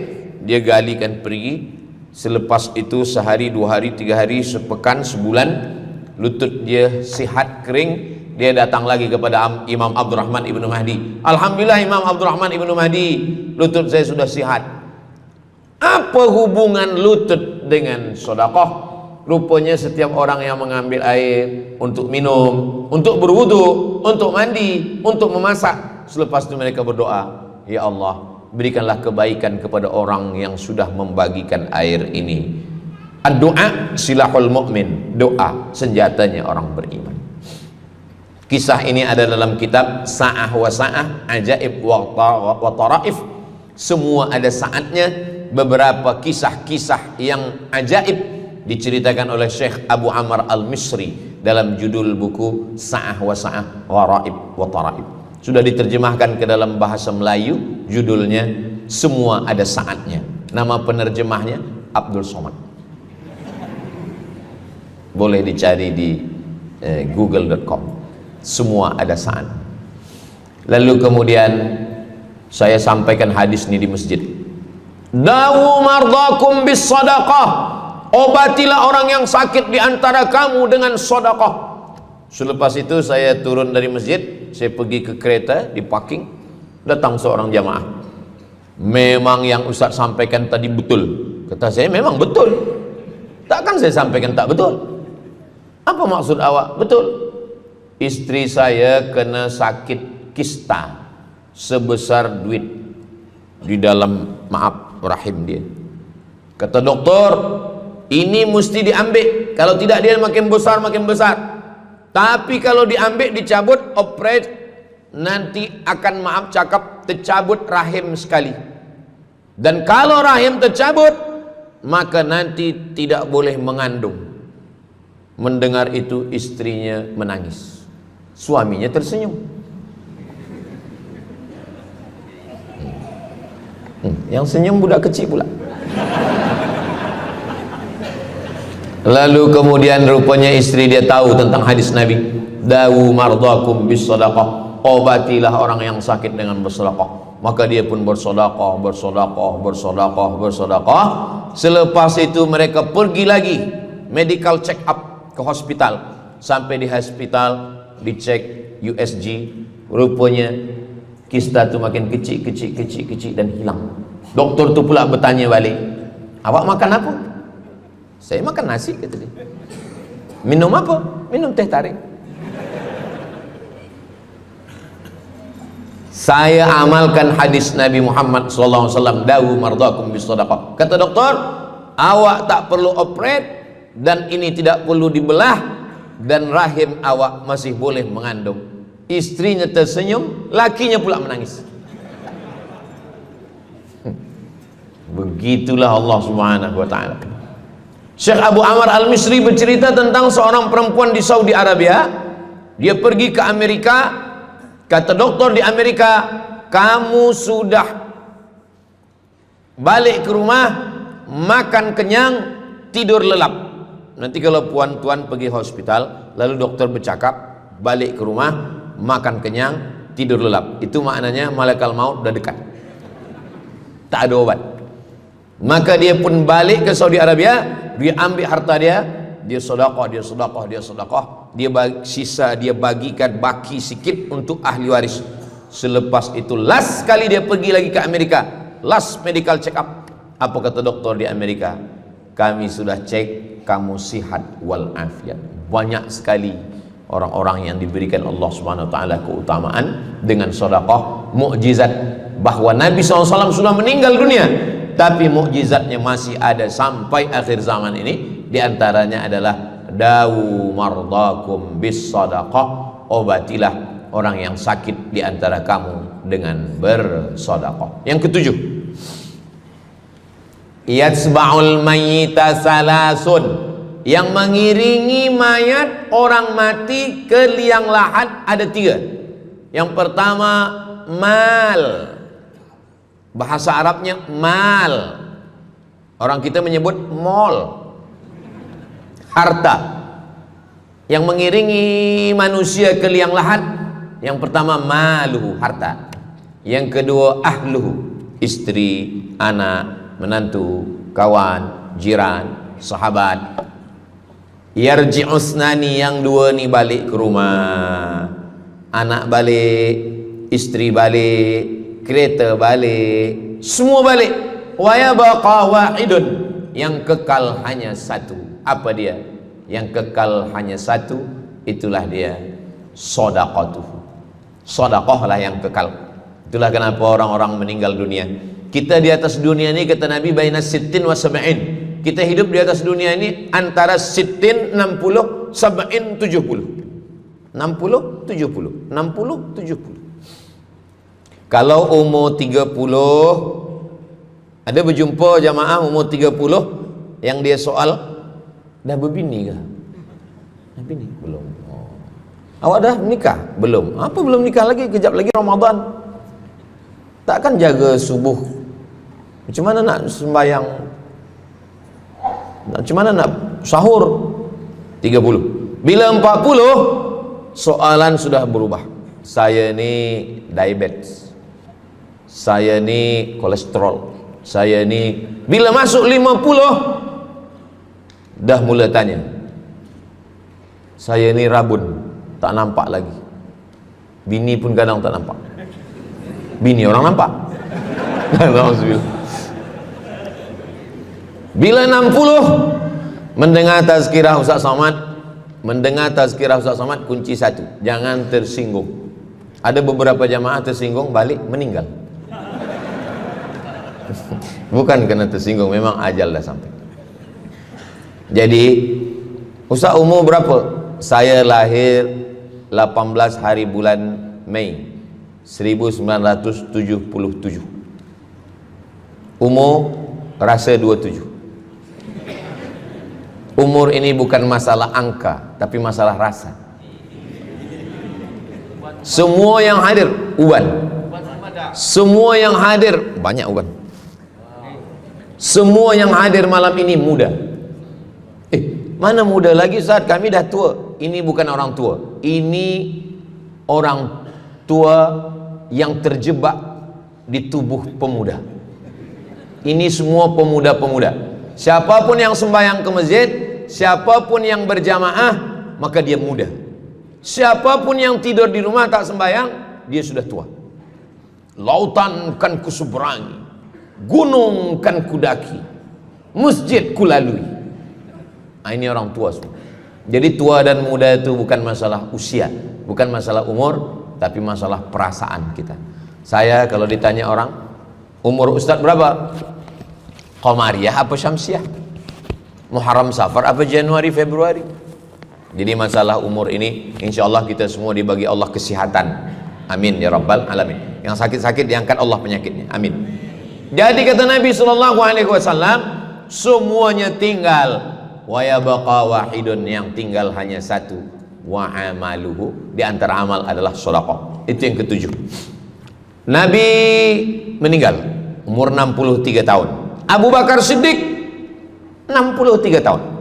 dia galikan perigi. Selepas itu sehari, 2 hari, 3 hari, sepekan, sebulan, lutut dia sihat kering. Dia datang lagi kepada Imam Abdurrahman ibnu Mahdi. Alhamdulillah Imam Abdurrahman ibnu Mahdi, lutut saya sudah sihat. Apa hubungan lutut dengan sedekah? Rupanya setiap orang yang mengambil air untuk minum, untuk berwudu, untuk mandi, untuk memasak, selepas itu mereka berdoa, ya Allah, berikanlah kebaikan kepada orang yang sudah membagikan air ini. Ad-doa silahul mu'min, doa senjatanya orang beriman. Kisah ini ada dalam kitab Sa'ah wa Sa'ah, Ajaib wa Taraif. Semua ada saatnya. Beberapa kisah-kisah yang ajaib diceritakan oleh Syekh Abu Amr Al-Misri dalam judul buku Sa'ah wa Sa'ah, Gharaib wa Taraif. Sudah diterjemahkan ke dalam bahasa Melayu, judulnya Semua Ada Saatnya. Nama penerjemahnya Abdul Somad. Boleh dicari di google.com. Semua ada saat. Lalu kemudian saya sampaikan hadis ini di masjid. Dawu mardakum bis sadaqah. Obatilah orang yang sakit di antara kamu dengan sedekah. Selepas itu saya turun dari masjid, saya pergi ke kereta, di parking, datang seorang jamaah. Memang yang Ustaz sampaikan tadi betul. Kata saya, memang betul. Takkan saya sampaikan tak betul? Apa maksud awak? Betul. Istri saya kena sakit kista sebesar duit di dalam, maaf, rahim dia. Kata doktor, ini mesti diambil, kalau tidak dia makin besar makin besar. Tapi kalau diambil, dicabut, operate, nanti akan, maaf cakap, tercabut rahim sekali. Dan kalau rahim tercabut, maka nanti tidak boleh mengandung. Mendengar itu istrinya menangis. Suaminya tersenyum. Yang senyum budak kecil pula. Lalu kemudian rupanya istri dia tahu tentang hadis Nabi. Dawu mardakum bis sadaqah. Obatilah orang yang sakit dengan bersedekah. Maka dia pun bersedekah, bersedekah, bersedekah, bersedekah. Selepas itu mereka pergi lagi medical check up ke hospital. Sampai di hospital dicek USG, rupanya kista itu makin kecil, kecil, kecil, kecil dan hilang. Doktor tu pula bertanya balik, awak makan apa? Saya makan nasi, kata dia. Minum apa? Minum teh tarik. Saya amalkan hadis Nabi Muhammad SAW, dawu mardakum bis sadaqah. Kata doktor, awak tak perlu operate dan ini tidak perlu dibelah, dan rahim awak masih boleh mengandung. Istrinya tersenyum, lakinya pula menangis. Begitulah Allah Subhanahu wa ta'ala. Syekh Abu Amr Al-Misri bercerita tentang seorang perempuan di Saudi Arabia. Dia pergi ke Amerika. Kata doktor di Amerika, kamu sudah balik ke rumah, makan kenyang, tidur lelap. Nanti kalau puan-tuan pergi hospital, lalu dokter bercakap, balik ke rumah, makan kenyang, tidur lelap. Itu maknanya malaikat maut udah dekat. Tak ada obat. Maka dia pun balik ke Saudi Arabia, dia ambil harta dia, dia sedekah, dia sedekah, dia sedekah, dia sisa dia bagikan baki sikit untuk ahli waris. Selepas itu last kali dia pergi lagi ke Amerika, last medical check up. Apa kata dokter di Amerika? Kami sudah cek, kamu sihat wal afiat. Banyak sekali orang-orang yang diberikan Allah Subhanahu wa taala keutamaan dengan sedekah, mukjizat bahwa Nabi SAW sudah meninggal dunia, tapi mukjizatnya masih ada sampai akhir zaman ini. Di antaranya adalah dawu mardakum bis sadaqah. Obatilah orang yang sakit di antara kamu dengan bersedekah. Yang ketujuh, yatsba'ul mayyita salasun. Yang mengiringi mayat orang mati ke liang lahat ada tiga. Yang pertama, mal. Bahasa Arabnya mal. Orang kita menyebut mall. Harta. Yang mengiringi manusia ke liang lahat, yang pertama maluhu, harta. Yang kedua ahluhu, istri, anak, menantu, kawan, jiran, sahabat. Yarji'usnani, yang dua ni balik ke rumah. Anak balik, istri balik, kereta balik, semua balik. Wa yabqa wahidun, yang kekal hanya satu. Apa dia? Yang kekal hanya satu, itulah dia sedekatuh. Sedekah lah yang kekal. Itulah kenapa orang-orang meninggal dunia. Kita di atas dunia ini, kata Nabi, baina sittin wa sab'in. Kita hidup di atas dunia ini antara sittin 60, sab'in 70. 60, 70, 60, 70. Kalau umur 30, ada berjumpa jamaah umur 30 yang dia soal, dah berbini kah? Dah bini? Belum. Oh. Awak dah menikah? Belum. Apa belum nikah lagi? Kejap lagi Ramadan. Takkan jaga subuh? Macam mana nak sembahyang? Macam mana nak sahur? 30. Bila 40, soalan sudah berubah. Saya ni diabetes, saya ni kolesterol, saya ni. Bila masuk 50, dah mula tanya, saya ni rabun, tak nampak lagi. Bini pun kadang tak nampak. Bini orang nampak. Bila 60, mendengar tazkirah Ustaz Somad, kunci satu, jangan tersinggung. Ada beberapa jamaah tersinggung, balik meninggal. Bukan karena tersinggung, memang ajal dah sampai. Jadi Ustaz umur berapa? Saya lahir 18 hari bulan Mei 1977. Umur rasa 27. Umur ini bukan masalah angka, tapi masalah rasa. Semua yang hadir uban, semua yang hadir banyak uban, semua yang hadir malam ini muda. Mana muda lagi Ustaz? Kami dah tua. Ini bukan orang tua, ini orang tua yang terjebak di tubuh pemuda. Ini semua pemuda-pemuda. Siapapun yang sembahyang ke masjid, siapapun yang berjamaah, maka dia muda. Siapapun yang tidur di rumah tak sembahyang, dia sudah tua. Lautan kan kuseberangi, gunung kan kudaki, masjid kulalui. Ini orang tua semua. Jadi tua dan muda itu bukan masalah usia, bukan masalah umur, tapi masalah perasaan kita. Saya kalau ditanya orang, umur Ustadz berapa? Qamariyah apa Syamsiah? Muharram Safar apa Januari Februari? Jadi masalah umur ini insyaallah kita semua dibagi Allah kesihatan. Amin ya rabbal alamin. Yang sakit-sakit diangkat Allah penyakitnya. Amin. Jadi kata Nabi SAW, semuanya tinggal, wa yabqa wahidun, yang tinggal hanya satu, wa amaluhu, di antara amal adalah sedekah. Itu yang ketujuh. Nabi meninggal umur 63 tahun. Abu Bakar Siddiq 63 tahun.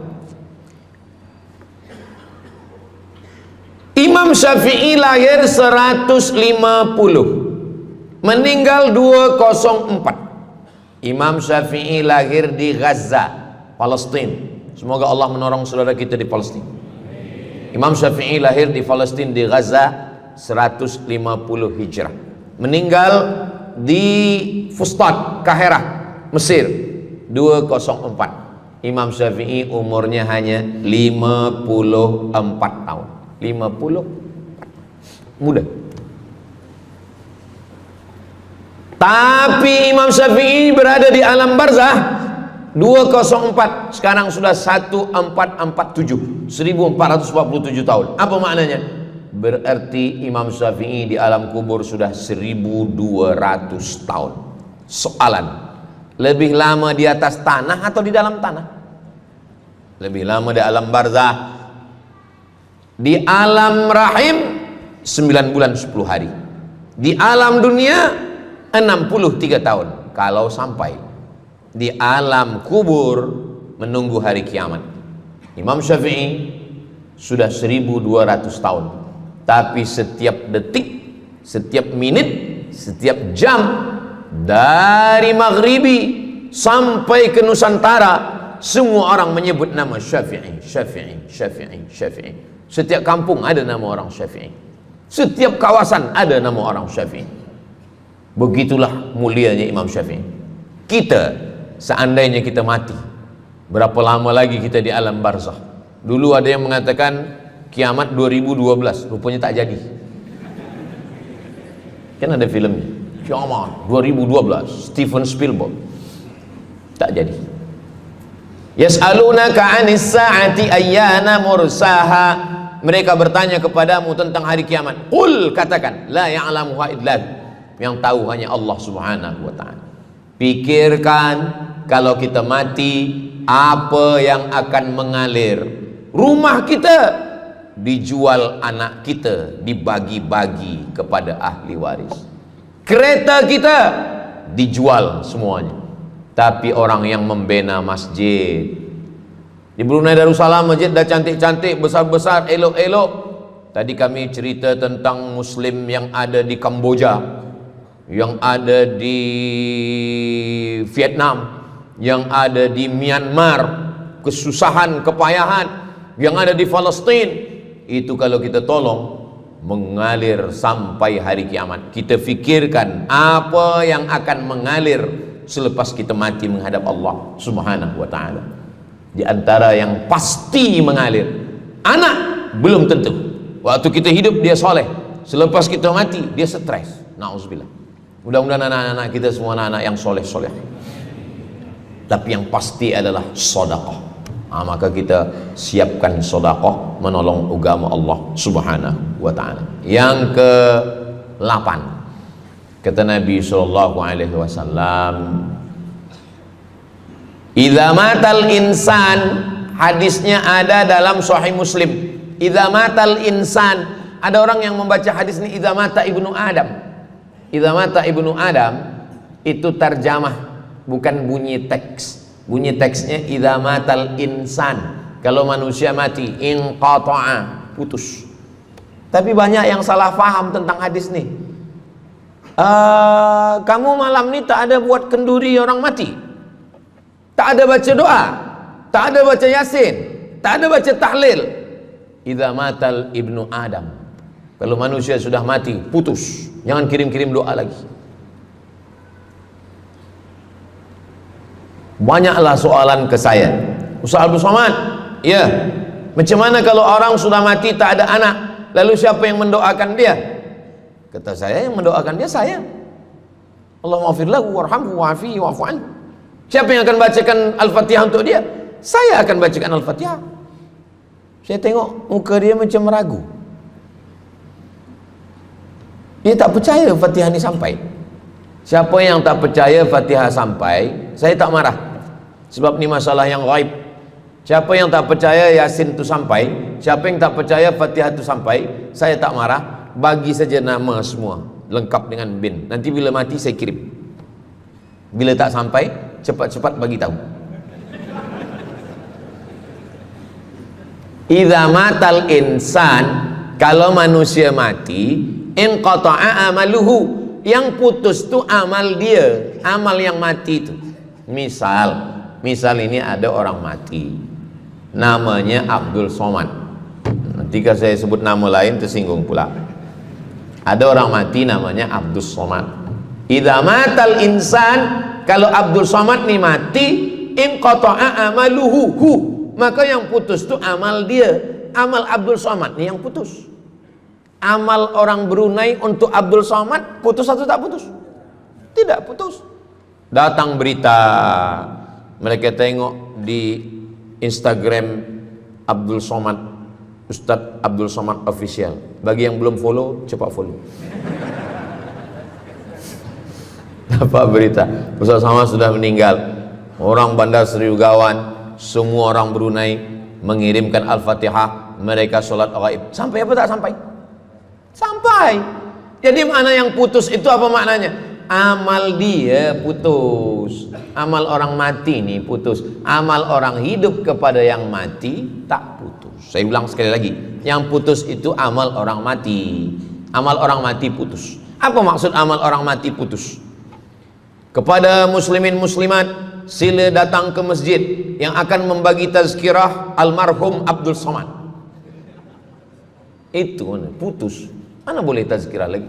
Imam Syafi'i lahir 150, meninggal 204. Imam Syafi'i lahir di Gaza, Palestina. Semoga Allah menolong saudara kita di Palestina. Imam Syafi'i lahir di Palestina, di Gaza 150 Hijrah. Meninggal di Fustat, Kahirah, Mesir 204. Imam Syafi'i umurnya hanya 54 tahun. 50, muda. Tapi Imam Syafi'i berada di alam barzah 204, sekarang sudah 1447, 1447 tahun. Apa maknanya? Berarti Imam Syafi'i di alam kubur sudah 1200 tahun. Soalan, lebih lama di atas tanah atau di dalam tanah? Lebih lama di alam barzah. Di alam rahim 9 bulan 10 hari. Di alam dunia 63 tahun. Kalau sampai di alam kubur menunggu hari kiamat. Imam Syafi'i sudah 1200 tahun. Tapi setiap detik, setiap menit, setiap jam, dari maghribi sampai ke Nusantara, semua orang menyebut nama Syafi'i, Syafi'i, Syafi'i, Syafi'i. Setiap kampung ada nama orang Syafi'i, setiap kawasan ada nama orang Syafi'i. Begitulah mulianya Imam Syafi'i. Kita, seandainya kita mati, berapa lama lagi kita di alam barzah? Dulu ada yang mengatakan kiamat 2012, rupanya tak jadi. Kan ada filmnya, kiamat 2012, Steven Spielberg. Tak jadi. Yas'alunaka 'anis sa'ati ayyana mursaha mereka bertanya kepadamu tentang hari kiamat. Qul, katakan, la ya'lamuha illa hu. Yang tahu hanya Allah Subhanahu wa ta'ala. Pikirkan, kalau kita mati, apa yang akan mengalir? Rumah kita dijual, anak kita dibagi-bagi kepada ahli waris. Kereta kita dijual semuanya. Tapi orang yang membina masjid di Brunei Darussalam, masjid dah cantik-cantik, besar-besar, elok-elok. Tadi kami cerita tentang Muslim yang ada di Kamboja, yang ada di Vietnam, yang ada di Myanmar, kesusahan, kepayahan, yang ada di Palestina. Itu kalau kita tolong, mengalir sampai hari kiamat. Kita fikirkan apa yang akan mengalir selepas kita mati menghadap Allah Subhanahu wa ta'ala. Di antara yang pasti mengalir, anak belum tentu. Waktu kita hidup dia soleh, selepas kita mati dia stres. Na'udzubillah. Mudah-mudahan anak-anak kita semua anak-anak yang soleh-soleh. Tapi yang pasti adalah sedekah. Maka kita siapkan sedekah menolong agama Allah Subhanahu wa ta'ala. Yang ke-8, kata Nabi sallallahu alaihi wasallam, idza matal insan, hadisnya ada dalam Sahih Muslim. Idza matal insan, ada orang yang membaca hadis ini idza mata ibnu Adam. Idza mata ibnu Adam itu tarjamah, bukan bunyi teks. Bunyi teksnya idza matal insan, kalau manusia mati, inqata'a, putus. Tapi banyak yang salah faham tentang hadis nih. Kamu malam ini tak ada buat kenduri orang mati, tak ada baca doa, tak ada baca yasin, tak ada baca tahlil. Idza matal ibnu Adam, kalau manusia sudah mati, putus. Jangan kirim-kirim doa lagi. Banyaklah soalan ke saya, Ustaz Abdul Somad, ya, macam mana kalau orang sudah mati tak ada anak, lalu siapa yang mendoakan dia? Kata saya, yang mendoakan dia saya. Allahumma ighfir lahu warhamhu wa'afihi wa'fu anhu. Siapa yang akan bacakan Al-Fatihah untuk dia? Saya akan bacakan Al-Fatihah. Saya tengok muka dia macam ragu, dia tak percaya Fatihah ini sampai. Siapa yang tak percaya Fatihah sampai, saya tak marah, sebab ini masalah yang gaib. Siapa yang tak percaya Yasin itu sampai, siapa yang tak percaya Fatihah itu sampai, saya tak marah. Bagi saja nama semua lengkap dengan bin. Nanti bila mati saya kirim. Bila tak sampai, cepat-cepat bagi tahu. Idza matal insan, kalau manusia mati, inqata'a amaluhu, yang putus tu amal dia, amal yang mati itu. Misal ini ada orang mati, namanya Abdul Somad. Ketika saya sebut nama lain tersinggung pula. Ada orang mati namanya Abdul Somad. Idza matal insan, kalau Abdul Somad ni mati, inqata'a amaluhu, maka yang putus tu amal dia, amal Abdul Somad ni yang putus. Amal orang Brunei untuk Abdul Somad putus atau tak putus? Tidak putus. Datang berita, mereka tengok di Instagram Abdul Somad, Ustadz Abdul Somad Official. Bagi yang belum follow, cepat follow. Dapat berita Ustadz Somad sudah meninggal. Orang Bandar Seri Begawan, semua orang Brunei mengirimkan Al-Fatihah, mereka sholat gaib. Sampai apa tak sampai? Sampai. Jadi mana yang putus itu apa maknanya? Amal dia putus, amal orang mati ini putus. Amal orang hidup kepada yang mati tak putus. Saya ulang sekali lagi, yang putus itu amal orang mati. Amal orang mati putus. Apa maksud amal orang mati putus? Kepada muslimin muslimat, sila datang ke masjid yang akan membagi tazkirah almarhum Abdul Somad. Itu putus. Mana boleh tazkirah lagi?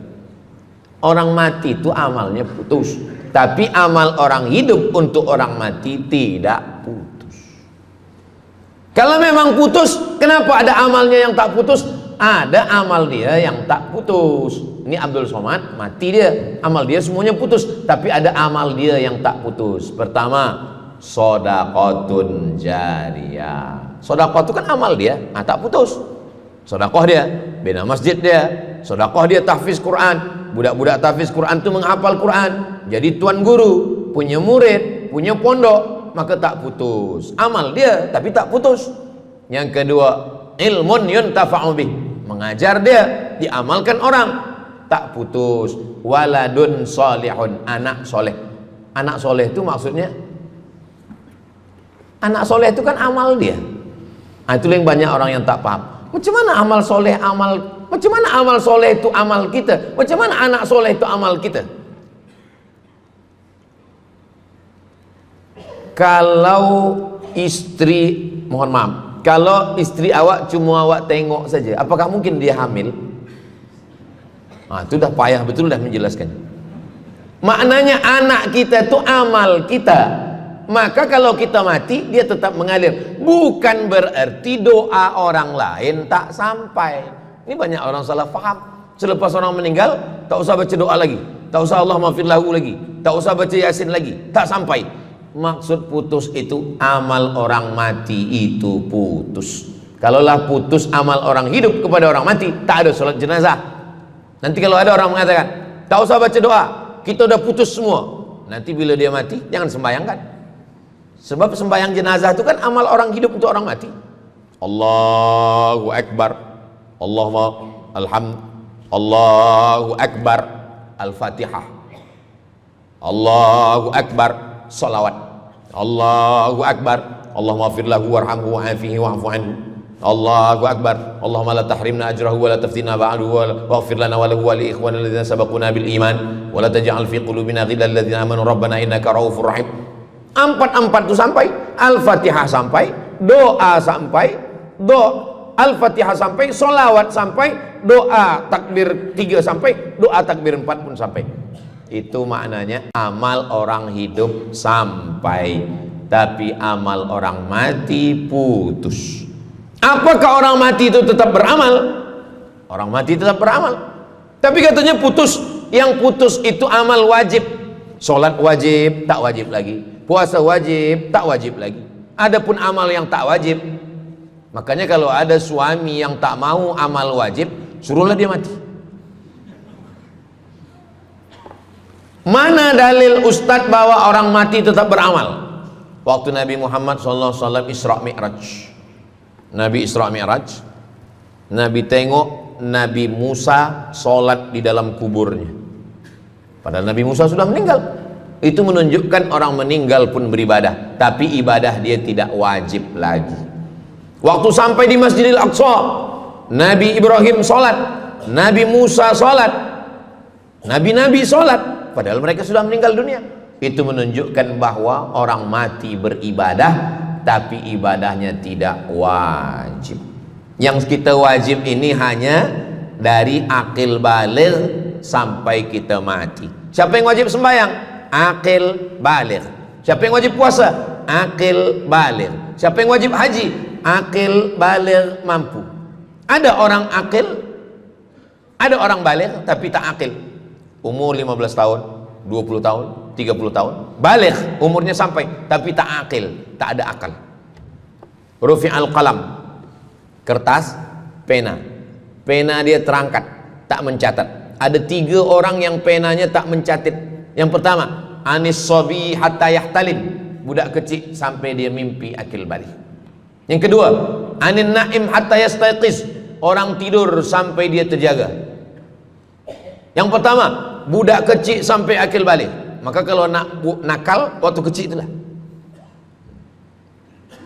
Orang mati itu amalnya putus, tapi amal orang hidup untuk orang mati tidak putus. Kalau memang putus, kenapa ada amalnya yang tak putus? Ada amal dia yang tak putus. Ini Abdul Somad mati dia, amal dia semuanya putus, tapi ada amal dia yang tak putus. Pertama, shadaqatun jariyah. Sedekah itu kan amal dia, tak putus. Sedekah dia bina masjid dia, sedekah dia tahfiz Quran. Budak-budak tahfiz Quran itu menghafal Quran, jadi tuan guru, punya murid, punya pondok, maka tak putus amal dia, tapi tak putus. Yang kedua, ilmun yuntafa'u bih, mengajar dia, diamalkan orang, tak putus. Waladun solihun, anak soleh. Anak soleh itu maksudnya, anak soleh itu kan amal dia. Nah, itu yang banyak orang yang tak paham. Macam mana amal soleh, macam mana amal soleh itu amal kita? Macam mana anak soleh itu amal kita? Kalau istri, mohon maaf, kalau istri awak cuma awak tengok saja, apakah mungkin dia hamil? Itu dah payah betul dah menjelaskan. Maknanya anak kita itu amal kita. Maka kalau kita mati, dia tetap mengalir. Bukan berarti doa orang lain tak sampai. Ini banyak orang salah faham. Selepas orang meninggal, tak usah baca doa lagi, tak usah Allah maafir lahu lagi, tak usah baca Yasin lagi, tak sampai. Maksud putus itu, amal orang mati itu putus. Kalaulah putus amal orang hidup kepada orang mati, tak ada sholat jenazah. Nanti kalau ada orang mengatakan, tak usah baca doa, kita udah putus semua, nanti bila dia mati, jangan sembayangkan. Sebab sembahyang jenazah itu kan amal orang hidup untuk orang mati. Allahu Akbar, Allahu Akbar, Al-Fatihah, Allahu Akbar, salawat, Allahu Akbar, Allahumma maghfir lahu warhamhu wa'afihi wa'fu anhu, Allahu Akbar, Allahumma la tahrimna ajrahu wa la taftina ba'dahu waghfir lana wa lahu wa li ikhwanina alladhina sabaquna bil iman wa la taj'al fi qulubina ghillan lil ladzina amanu rabbana innaka ra'ufur rahim. Empat itu sampai, Al-Fatihah sampai, doa sampai, Al-Fatihah sampai, solawat sampai, doa takbir 3 sampai, doa takbir 4 pun sampai. Itu maknanya amal orang hidup sampai, tapi amal orang mati putus. Apakah orang mati itu tetap beramal? Orang mati tetap beramal, tapi katanya putus. Yang putus itu amal wajib. Sholat wajib, tak wajib lagi. Puasa wajib, tak wajib lagi. Adapun amal yang tak wajib, makanya kalau ada suami yang tak mau amal wajib, suruhlah dia mati. Mana dalil ustadz bahwa orang mati tetap beramal? Waktu Nabi Muhammad SAW Isra Mi'raj, Nabi Isra Mi'raj, Nabi tengok Nabi Musa sholat di dalam kuburnya. Padahal Nabi Musa sudah meninggal. Itu menunjukkan orang meninggal pun beribadah, tapi ibadah dia tidak wajib lagi. Waktu sampai di Masjidil Aqsa, Nabi Ibrahim sholat, Nabi Musa sholat, Nabi-Nabi sholat, padahal mereka sudah meninggal dunia. Itu menunjukkan bahwa orang mati beribadah, tapi ibadahnya tidak wajib. Yang kita wajib ini hanya dari akil baligh sampai kita mati. Siapa yang wajib sembahyang? Akil baligh. Siapa yang wajib puasa? Akil baligh. Siapa yang wajib haji? Akil baligh mampu. Ada orang akil, ada orang baligh tapi tak akil. Umur 15 tahun, 20 tahun, 30 tahun, baligh, umurnya sampai tapi tak akil, tak ada akal. Rufi'al qalam, kertas, pena. Pena dia terangkat, tak mencatat. Ada 3 orang yang penanya tak mencatat. Yang pertama, anis sobi hatta yahtalim, budak kecil sampai dia mimpi akil balik. Yang kedua, anin naim hatta yastayqiz, orang tidur sampai dia terjaga. Yang pertama, budak kecil sampai akil balik. Maka kalau nak nakal waktu kecil itulah.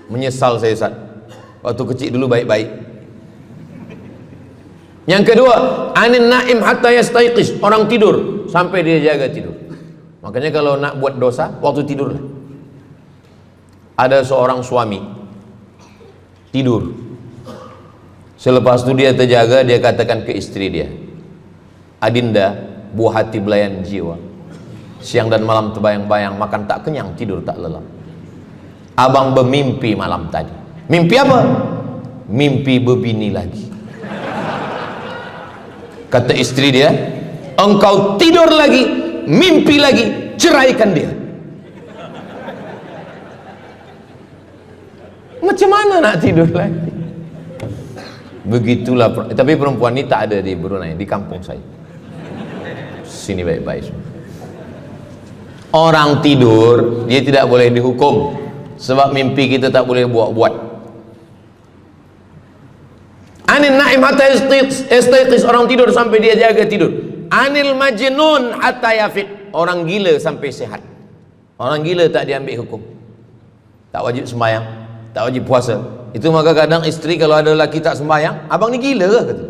Menyesal saya Ustaz, waktu kecil dulu baik-baik. Yang kedua, anin naim hatta yastayqiz, orang tidur sampai dia jaga tidur. Makanya kalau nak buat dosa waktu tidur. Ada seorang suami tidur, selepas itu dia terjaga, dia katakan ke istri dia, Adinda, buah hati belayan jiwa, siang dan malam terbayang-bayang, makan tak kenyang, tidur tak lelap. Abang bermimpi malam tadi. Mimpi apa? Mimpi berbini lagi. Kata istri dia, engkau tidur lagi, mimpi lagi, ceraikan dia. Macam mana nak tidur lagi? Begitulah, tapi perempuan ini tak ada di Brunei, di kampung saya. Sini baik-baik. Orang tidur, dia tidak boleh dihukum, sebab mimpi kita tak boleh buat-buat. Anil naim hatta yastayqiz, orang tidur sampai dia jaga tidur. Anil majnun hatta yafiq, orang gila sampai sehat. Orang gila tak diambil hukum, tak wajib sembahyang, tak wajib puasa. Itu maka kadang isteri kalau ada lelaki tak sembahyang, abang ni gila ke? Kata.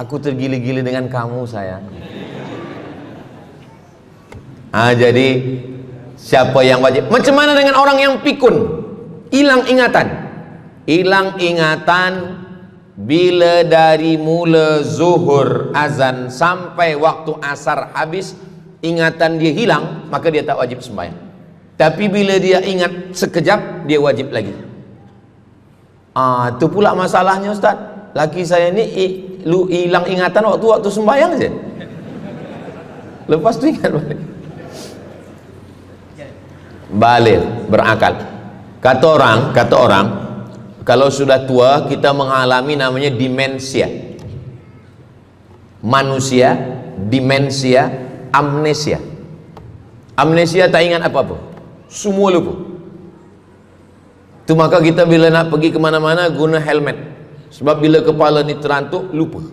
Aku tergila-gila dengan kamu sayang. Jadi siapa yang wajib? Macam mana dengan orang yang pikun, hilang ingatan? Hilang ingatan bila dari mula zuhur azan sampai waktu asar habis, ingatan dia hilang, maka dia tak wajib sembahyang. Tapi bila dia ingat sekejap, dia wajib lagi. Itu pula masalahnya Ustaz. Laki saya ni hilang ingatan waktu sembahyang je. Lepas tu ingat balik berakal. Kata orang kalau sudah tua kita mengalami namanya demensia. Manusia demensia, amnesia. Amnesia tak ingat apa-apa, semua lupa. Itu maka kita bila nak pergi ke mana-mana guna helmet, sebab bila kepala ni terantuk lupa.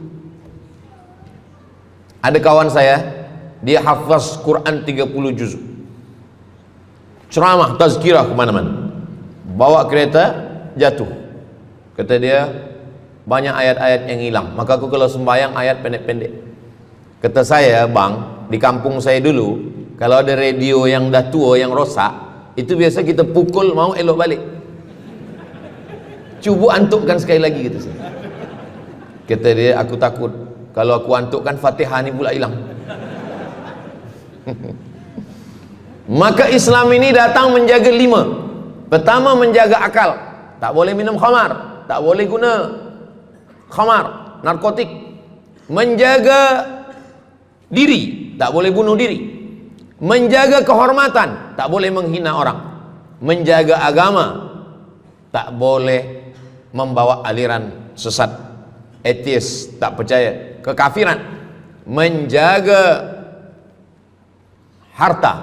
Ada kawan saya, dia hafaz Quran 30 juz, ceramah tazkirah ke mana-mana, bawa kereta jatuh. Kata dia banyak ayat-ayat yang hilang, maka aku kalau sembahyang ayat pendek-pendek. Kata saya, bang, di kampung saya dulu kalau ada radio yang dah tua yang rosak, itu biasa kita pukul mau elok balik. Cuba antukkan sekali lagi, kata saya. Kata dia, aku takut kalau aku antukkan Fatihah ni pula hilang. Maka Islam ini datang menjaga 5. Pertama, menjaga akal. Tak boleh minum khamar, tak boleh guna khamar, narkotik. Menjaga diri, tak boleh bunuh diri. Menjaga kehormatan, tak boleh menghina orang. Menjaga agama, tak boleh membawa aliran sesat, ateis, tak percaya, kekafiran. Menjaga harta,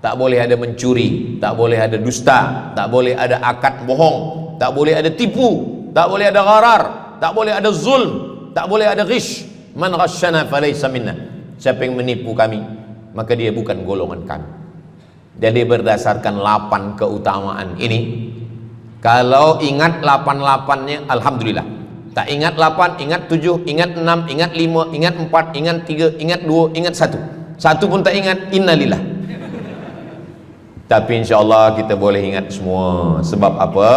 tak boleh ada mencuri, tak boleh ada dusta, tak boleh ada akad bohong, tak boleh ada tipu, tak boleh ada gharar, tak boleh ada zulm, tak boleh ada ghish. Man ghasyana falaysa minna, siapa yang menipu kami maka dia bukan golongan kami. Jadi berdasarkan 8 keutamaan ini, kalau ingat 8-8-nya alhamdulillah. Tak ingat 8, ingat 7, ingat 6, ingat 5, ingat 4, ingat 3, ingat 2, ingat 1. Satu pun tak ingat, innalillah. Tapi insyaAllah kita boleh ingat semua. Sebab apa?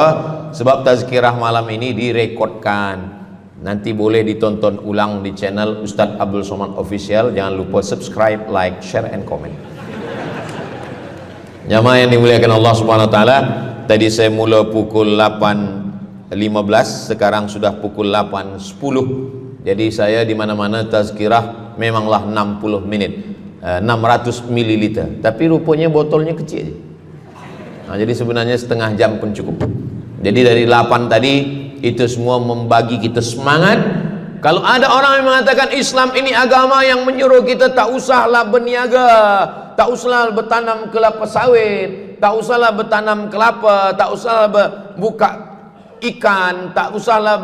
Sebab tazkirah malam ini direkodkan. Nanti boleh ditonton ulang di channel Ustaz Abdul Somad Official. Jangan lupa subscribe, like, share, and comment. Jamaah yang dimuliakan Allah Subhanahu Wa Taala, tadi saya mula pukul 8.15, sekarang sudah pukul 8.10. Jadi saya di mana-mana tazkirah memanglah 60 menit, 600 ml. Tapi rupanya botolnya kecil. Jadi sebenarnya setengah jam pun cukup. Jadi dari 8 tadi itu semua membagi kita semangat. Kalau ada orang yang mengatakan Islam ini agama yang menyuruh kita tak usahlah berniaga, tak usahlah bertanam kelapa sawit, tak usahlah bertanam kelapa, tak usahlah buka ikan, tak usahlah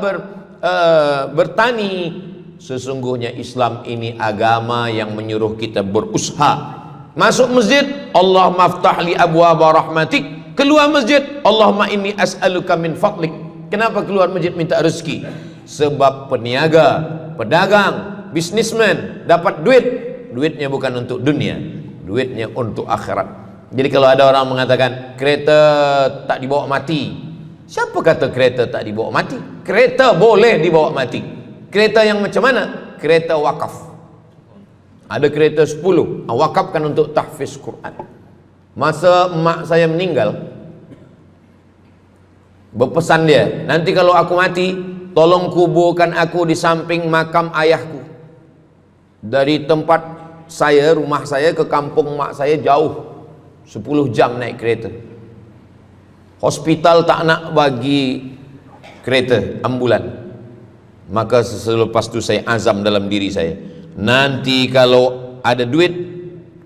bertani. Sesungguhnya Islam ini agama yang menyuruh kita berusaha. Masuk masjid, Allah maftah li abwaba rahmatik. Keluar masjid, Allahumma inni as'aluka min fadlik. Kenapa keluar masjid minta rezeki? Sebab peniaga, pedagang, bisnismen dapat duit. Duitnya bukan untuk dunia, duitnya untuk akhirat. Jadi kalau ada orang mengatakan kereta tak dibawa mati, siapa kata kereta tak dibawa mati? Kereta boleh dibawa mati. Kereta yang macam mana? Kereta wakaf. Ada kereta 10 wakafkan untuk tahfiz Quran. Masa emak saya meninggal, berpesan dia, nanti kalau aku mati, tolong kuburkan aku di samping makam ayahku. Dari tempat saya, rumah saya ke kampung mak saya jauh, 10 jam naik kereta. Hospital tak nak bagi kereta ambulan. Maka selepas itu saya azam dalam diri saya, nanti kalau ada duit,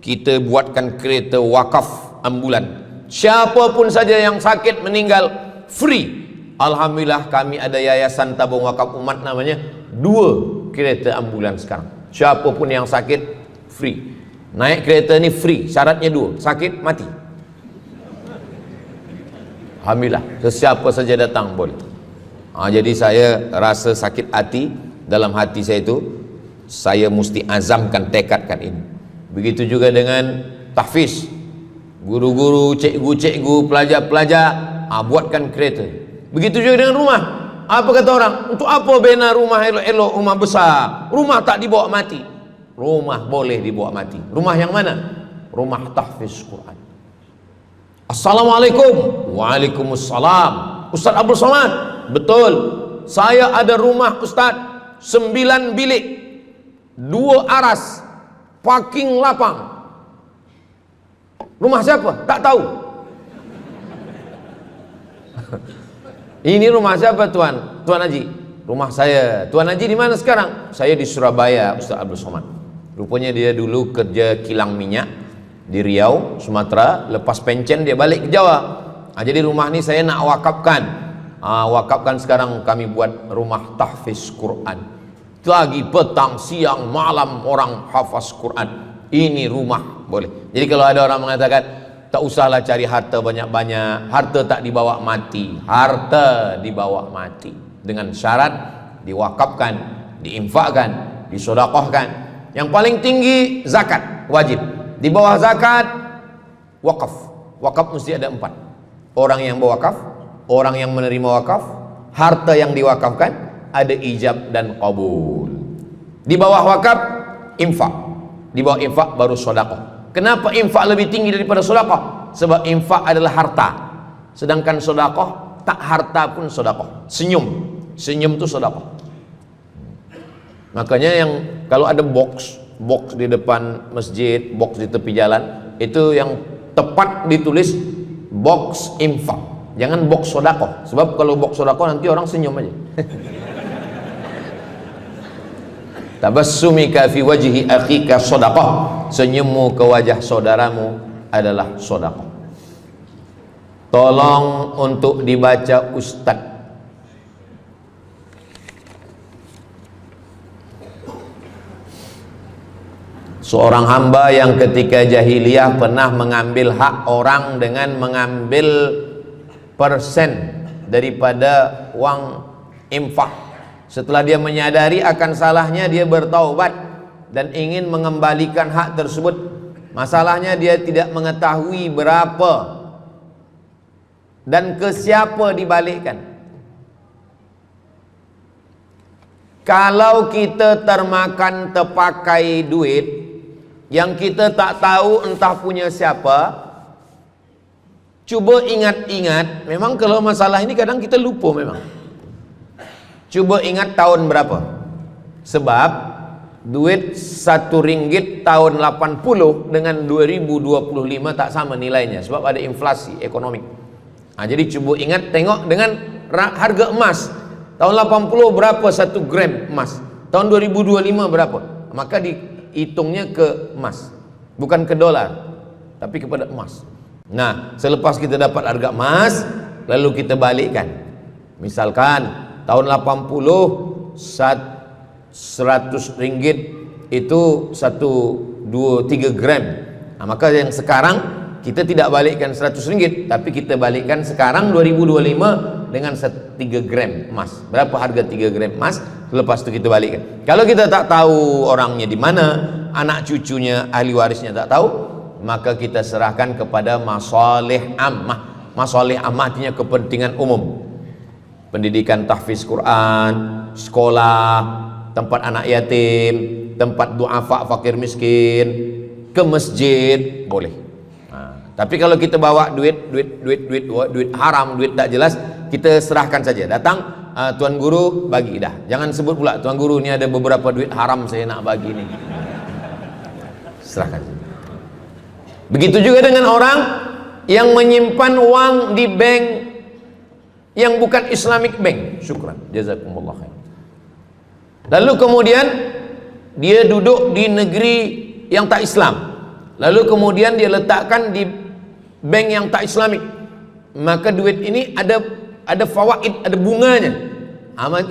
kita buatkan kereta wakaf ambulan. Siapapun saja yang sakit meninggal, free. Alhamdulillah kami ada yayasan tabung wakaf umat namanya, 2 kereta ambulan sekarang. Siapapun yang sakit, free. Naik kereta ni free, syaratnya 2, sakit mati. Alhamdulillah, sesiapa saja datang boleh. Jadi saya rasa sakit hati dalam hati saya itu, saya mesti azamkan, tekadkan ini. Begitu juga dengan tahfiz, guru-guru, cikgu-cikgu, pelajar-pelajar, buatkan kereta. Begitu juga dengan rumah. Apa kata orang? Untuk apa bina rumah elok-elok, rumah besar? Rumah tak dibawa mati. Rumah boleh dibawa mati. Rumah yang mana? Rumah tahfiz Quran. Assalamualaikum. Waalaikumsalam. Ustaz Abdul Somad, betul, saya ada rumah Ustaz, 9 bilik, 2 aras, parking lapang. Rumah siapa? Tak tahu. Ini rumah siapa Tuan? Tuan Haji. Rumah saya. Tuan Haji di mana sekarang? Saya di Surabaya, Ustaz Abdul Somad. Rupanya dia dulu kerja kilang minyak di Riau, Sumatera. Lepas pencen dia balik ke Jawa. Jadi rumah ni saya nak wakafkan. Wakafkan sekarang kami buat rumah tahfiz Quran. Lagi petang, siang, malam orang hafaz Quran. Ini rumah boleh. Jadi kalau ada orang mengatakan tak usahlah cari harta banyak-banyak, harta tak dibawa mati. Harta dibawa mati dengan syarat diwakafkan, diinfakkan, disedekahkan. Yang paling tinggi zakat wajib. Di bawah zakat wakaf. Wakaf mesti ada 4. Orang yang berwakaf, orang yang menerima wakaf, harta yang diwakafkan, ada ijab dan qabul. Di bawah wakaf infak. Di bawah infak baru sedekah. Kenapa infak lebih tinggi daripada sedekah? Sebab infak adalah harta, sedangkan sedekah tak harta pun sedekah. Senyum itu sedekah. Makanya yang kalau ada box di depan masjid, box di tepi jalan, itu yang tepat ditulis box infak, jangan box sedekah. Sebab kalau box sedekah nanti orang senyum aja. Tabassumika fi wajhi akhika sedekah. Senyummu ke wajah saudaramu adalah sedekah. Tolong untuk dibaca Ustaz. Seorang hamba yang ketika jahiliyah pernah mengambil hak orang dengan mengambil persen daripada uang infak. Setelah dia menyadari akan salahnya, dia bertaubat dan ingin mengembalikan hak tersebut. Masalahnya dia tidak mengetahui berapa dan ke siapa dibalikkan. Kalau kita termakan terpakai duit yang kita tak tahu entah punya siapa, cuba ingat-ingat. Memang kalau masalah ini kadang kita lupa memang. Coba ingat tahun berapa. Sebab duit RM1 tahun 80 dengan 2025 tak sama nilainya, sebab ada inflasi ekonomi. Jadi coba ingat, tengok dengan harga emas. Tahun 80 berapa 1 gram emas? Tahun 2025 berapa? Maka hitungnya ke emas, bukan ke dolar, tapi kepada emas. Nah, selepas kita dapat harga emas, lalu kita balikkan. Misalkan tahun 80 100 ringgit itu 3 gram. Maka yang sekarang kita tidak balikkan 100 ringgit, tapi kita balikkan sekarang 2025 dengan 3 gram emas. Berapa harga 3 gram emas? Lepas itu kita balikkan. Kalau kita tak tahu orangnya di mana, anak cucunya, ahli warisnya tak tahu, maka kita serahkan kepada masalih ammah. Masalih ammah artinya kepentingan umum. Pendidikan tahfiz Quran, sekolah, tempat anak yatim, tempat duafa fakir miskin, ke masjid boleh. Tapi kalau kita bawa duit haram, duit tak jelas, kita serahkan saja. Datang, Tuan Guru bagi dah. Jangan sebut pula, Tuan Guru ni ada beberapa duit haram saya nak bagi ni. Serahkan saja. Begitu juga dengan orang yang menyimpan uang di bank yang bukan Islamic Bank. Syukran, jazakumullah khair. Lalu kemudian dia duduk di negeri yang tak Islam, lalu kemudian dia letakkan di bank yang tak Islamik, maka duit ini ada fawaid, ada bunganya,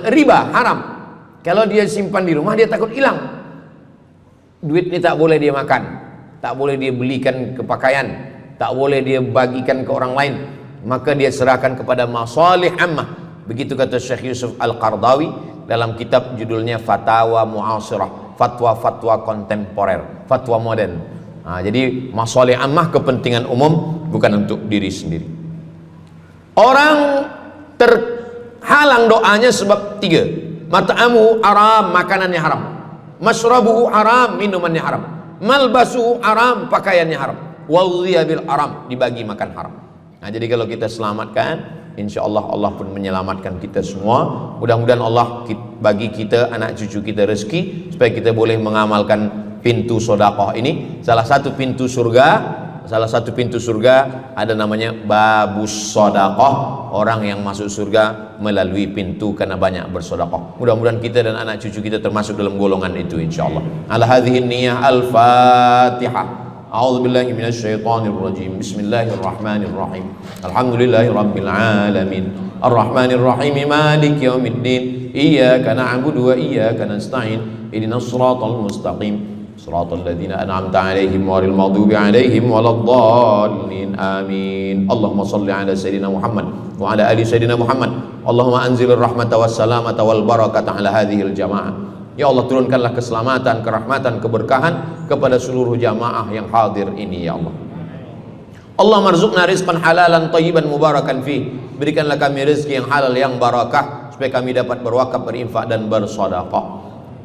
riba, haram. Kalau dia simpan di rumah dia takut hilang. Duit ini tak boleh dia makan, tak boleh dia belikan ke pakaian, tak boleh dia bagikan ke orang lain, maka dia serahkan kepada masalih ammah. Begitu kata Syekh Yusuf Al-Qardawi dalam kitab judulnya Fatawa Mu'asirah, fatwa-fatwa kontemporer, fatwa modern. Jadi masalih ammah, kepentingan umum, bukan untuk diri sendiri. Orang terhalang doanya sebab 3. Mat'amuhu haram, makanannya haram. Masyrabuhu haram, minumannya haram. Malbasuhu haram, pakaiannya haram. Wadhiya bil haram, dibagi makan haram. Jadi kalau kita selamatkan, insya Allah Allah pun menyelamatkan kita semua. Mudah-mudahan Allah bagi kita, anak cucu kita rezeki, supaya kita boleh mengamalkan pintu sedekah ini. Salah satu pintu surga ada namanya babus sedekah. Orang yang masuk surga melalui pintu karena banyak bersedekah. Mudah-mudahan kita dan anak cucu kita termasuk dalam golongan itu insya Allah. Ala hadhihi niyyah al-Fatihah. A'udzu billahi minasyaitonir rajim. Bismillahirrahmanirrahim. Alhamdulillahi rabbil alamin. Arrahmanir rahim. Maliki yaumiddin. Iyyaka na'budu wa iyyaka nasta'in. Ihdinas shiratal mustaqim. Shiratal ladzina an'amta 'alaihim ghairil maghdubi 'alaihim waladdallin. Amin. Allahumma shalli 'ala sayidina Muhammad wa 'ala ali sayidina Muhammad. Allahumma anzilir rahmata was salamata wal barakata 'ala hadhil jamaah. Ya Allah, turunkanlah keselamatan, kerahmatan, keberkahan kepada seluruh jamaah yang hadir ini ya Allah. Allah marzuqna rizqan halalan thayyiban mubarakan fi. Berikanlah kami rezeki yang halal yang barakah supaya kami dapat berwakaf, berinfak dan bersedekah.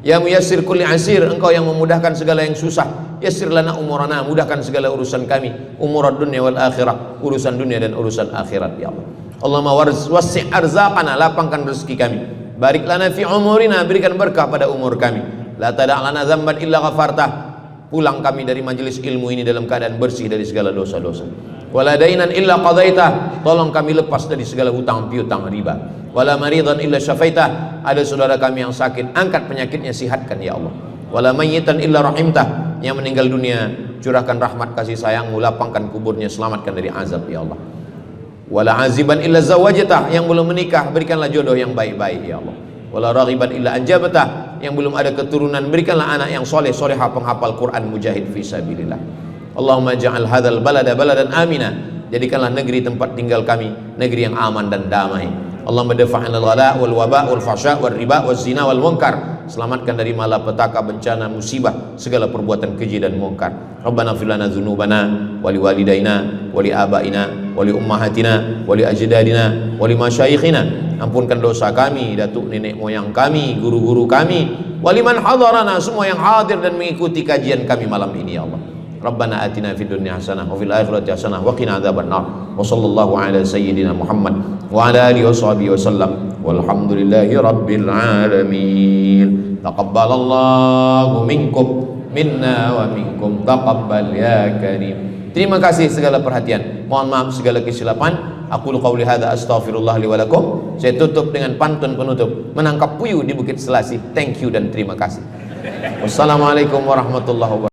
Ya muyassir kulli asir, engkau yang memudahkan segala yang susah. Yassir lana umurana, mudahkan segala urusan kami, umurad dunya wal akhirah, urusan dunia dan urusan akhirat ya Allah. Allahumma wasi' arzaqana, lapangkan rezeki kami. Barik lana fi umurina, berikan berkah pada umur kami. La tada' lana dzamban illa ghafartah, pulang kami dari majelis ilmu ini dalam keadaan bersih dari segala dosa-dosa. Wala dainan illa qadaitah, tolong kami lepas dari segala hutang piutang riba. Wala maridan illa syafaitah, ada saudara kami yang sakit, angkat penyakitnya, sihatkan ya Allah. Wala mayyitan illa rahimtah, yang meninggal dunia curahkan rahmat kasih sayangmu, lapangkan kuburnya, selamatkan dari azab ya Allah. Wala aziban illa zawajatah, yang belum menikah berikanlah jodoh yang baik-baik ya Allah. Wala raghiban illa anjabatah, yang belum ada keturunan berikanlah anak yang soleh solehah, penghafal Quran, mujahid fi sabilillah. Allahumma ja'al hadzal balada baladan amina, jadikanlah negeri tempat tinggal kami negeri yang aman dan damai. Allahumma dafa'anil ghala wal waba wal fahsya wal riba waz zina wal munkar, selamatkan dari malapetaka, bencana, musibah, segala perbuatan keji dan munkar. Rabbana fir lana dzunubana wa li walidaina wa li abaina wa li ummahatina wa li ajdadina wa li masyayikhina, ampunkan dosa kami, datuk nenek moyang kami, guru-guru kami, wa liman hadarana, semua yang hadir dan mengikuti kajian kami malam ini ya Allah. Rabbana atina fid dunya hasanah wa fil akhirati hasanah wa qina adzabannar. Wa sallallahu ala sayyidina Muhammad wa ala alihi washabihi wasallam. Walhamdulillahi rabbil alamin. Taqabbalallahu minkum minna wa minkum taqabbal ya karim. Terima kasih segala perhatian. Mohon maaf segala kesilapan. Aku qauli hadza astaghfirullah li wa lakum. Saya tutup dengan pantun penutup. Menangkap puyuh di Bukit Selasih. Thank you dan terima kasih. Wassalamualaikum warahmatullahi wabarakatuh.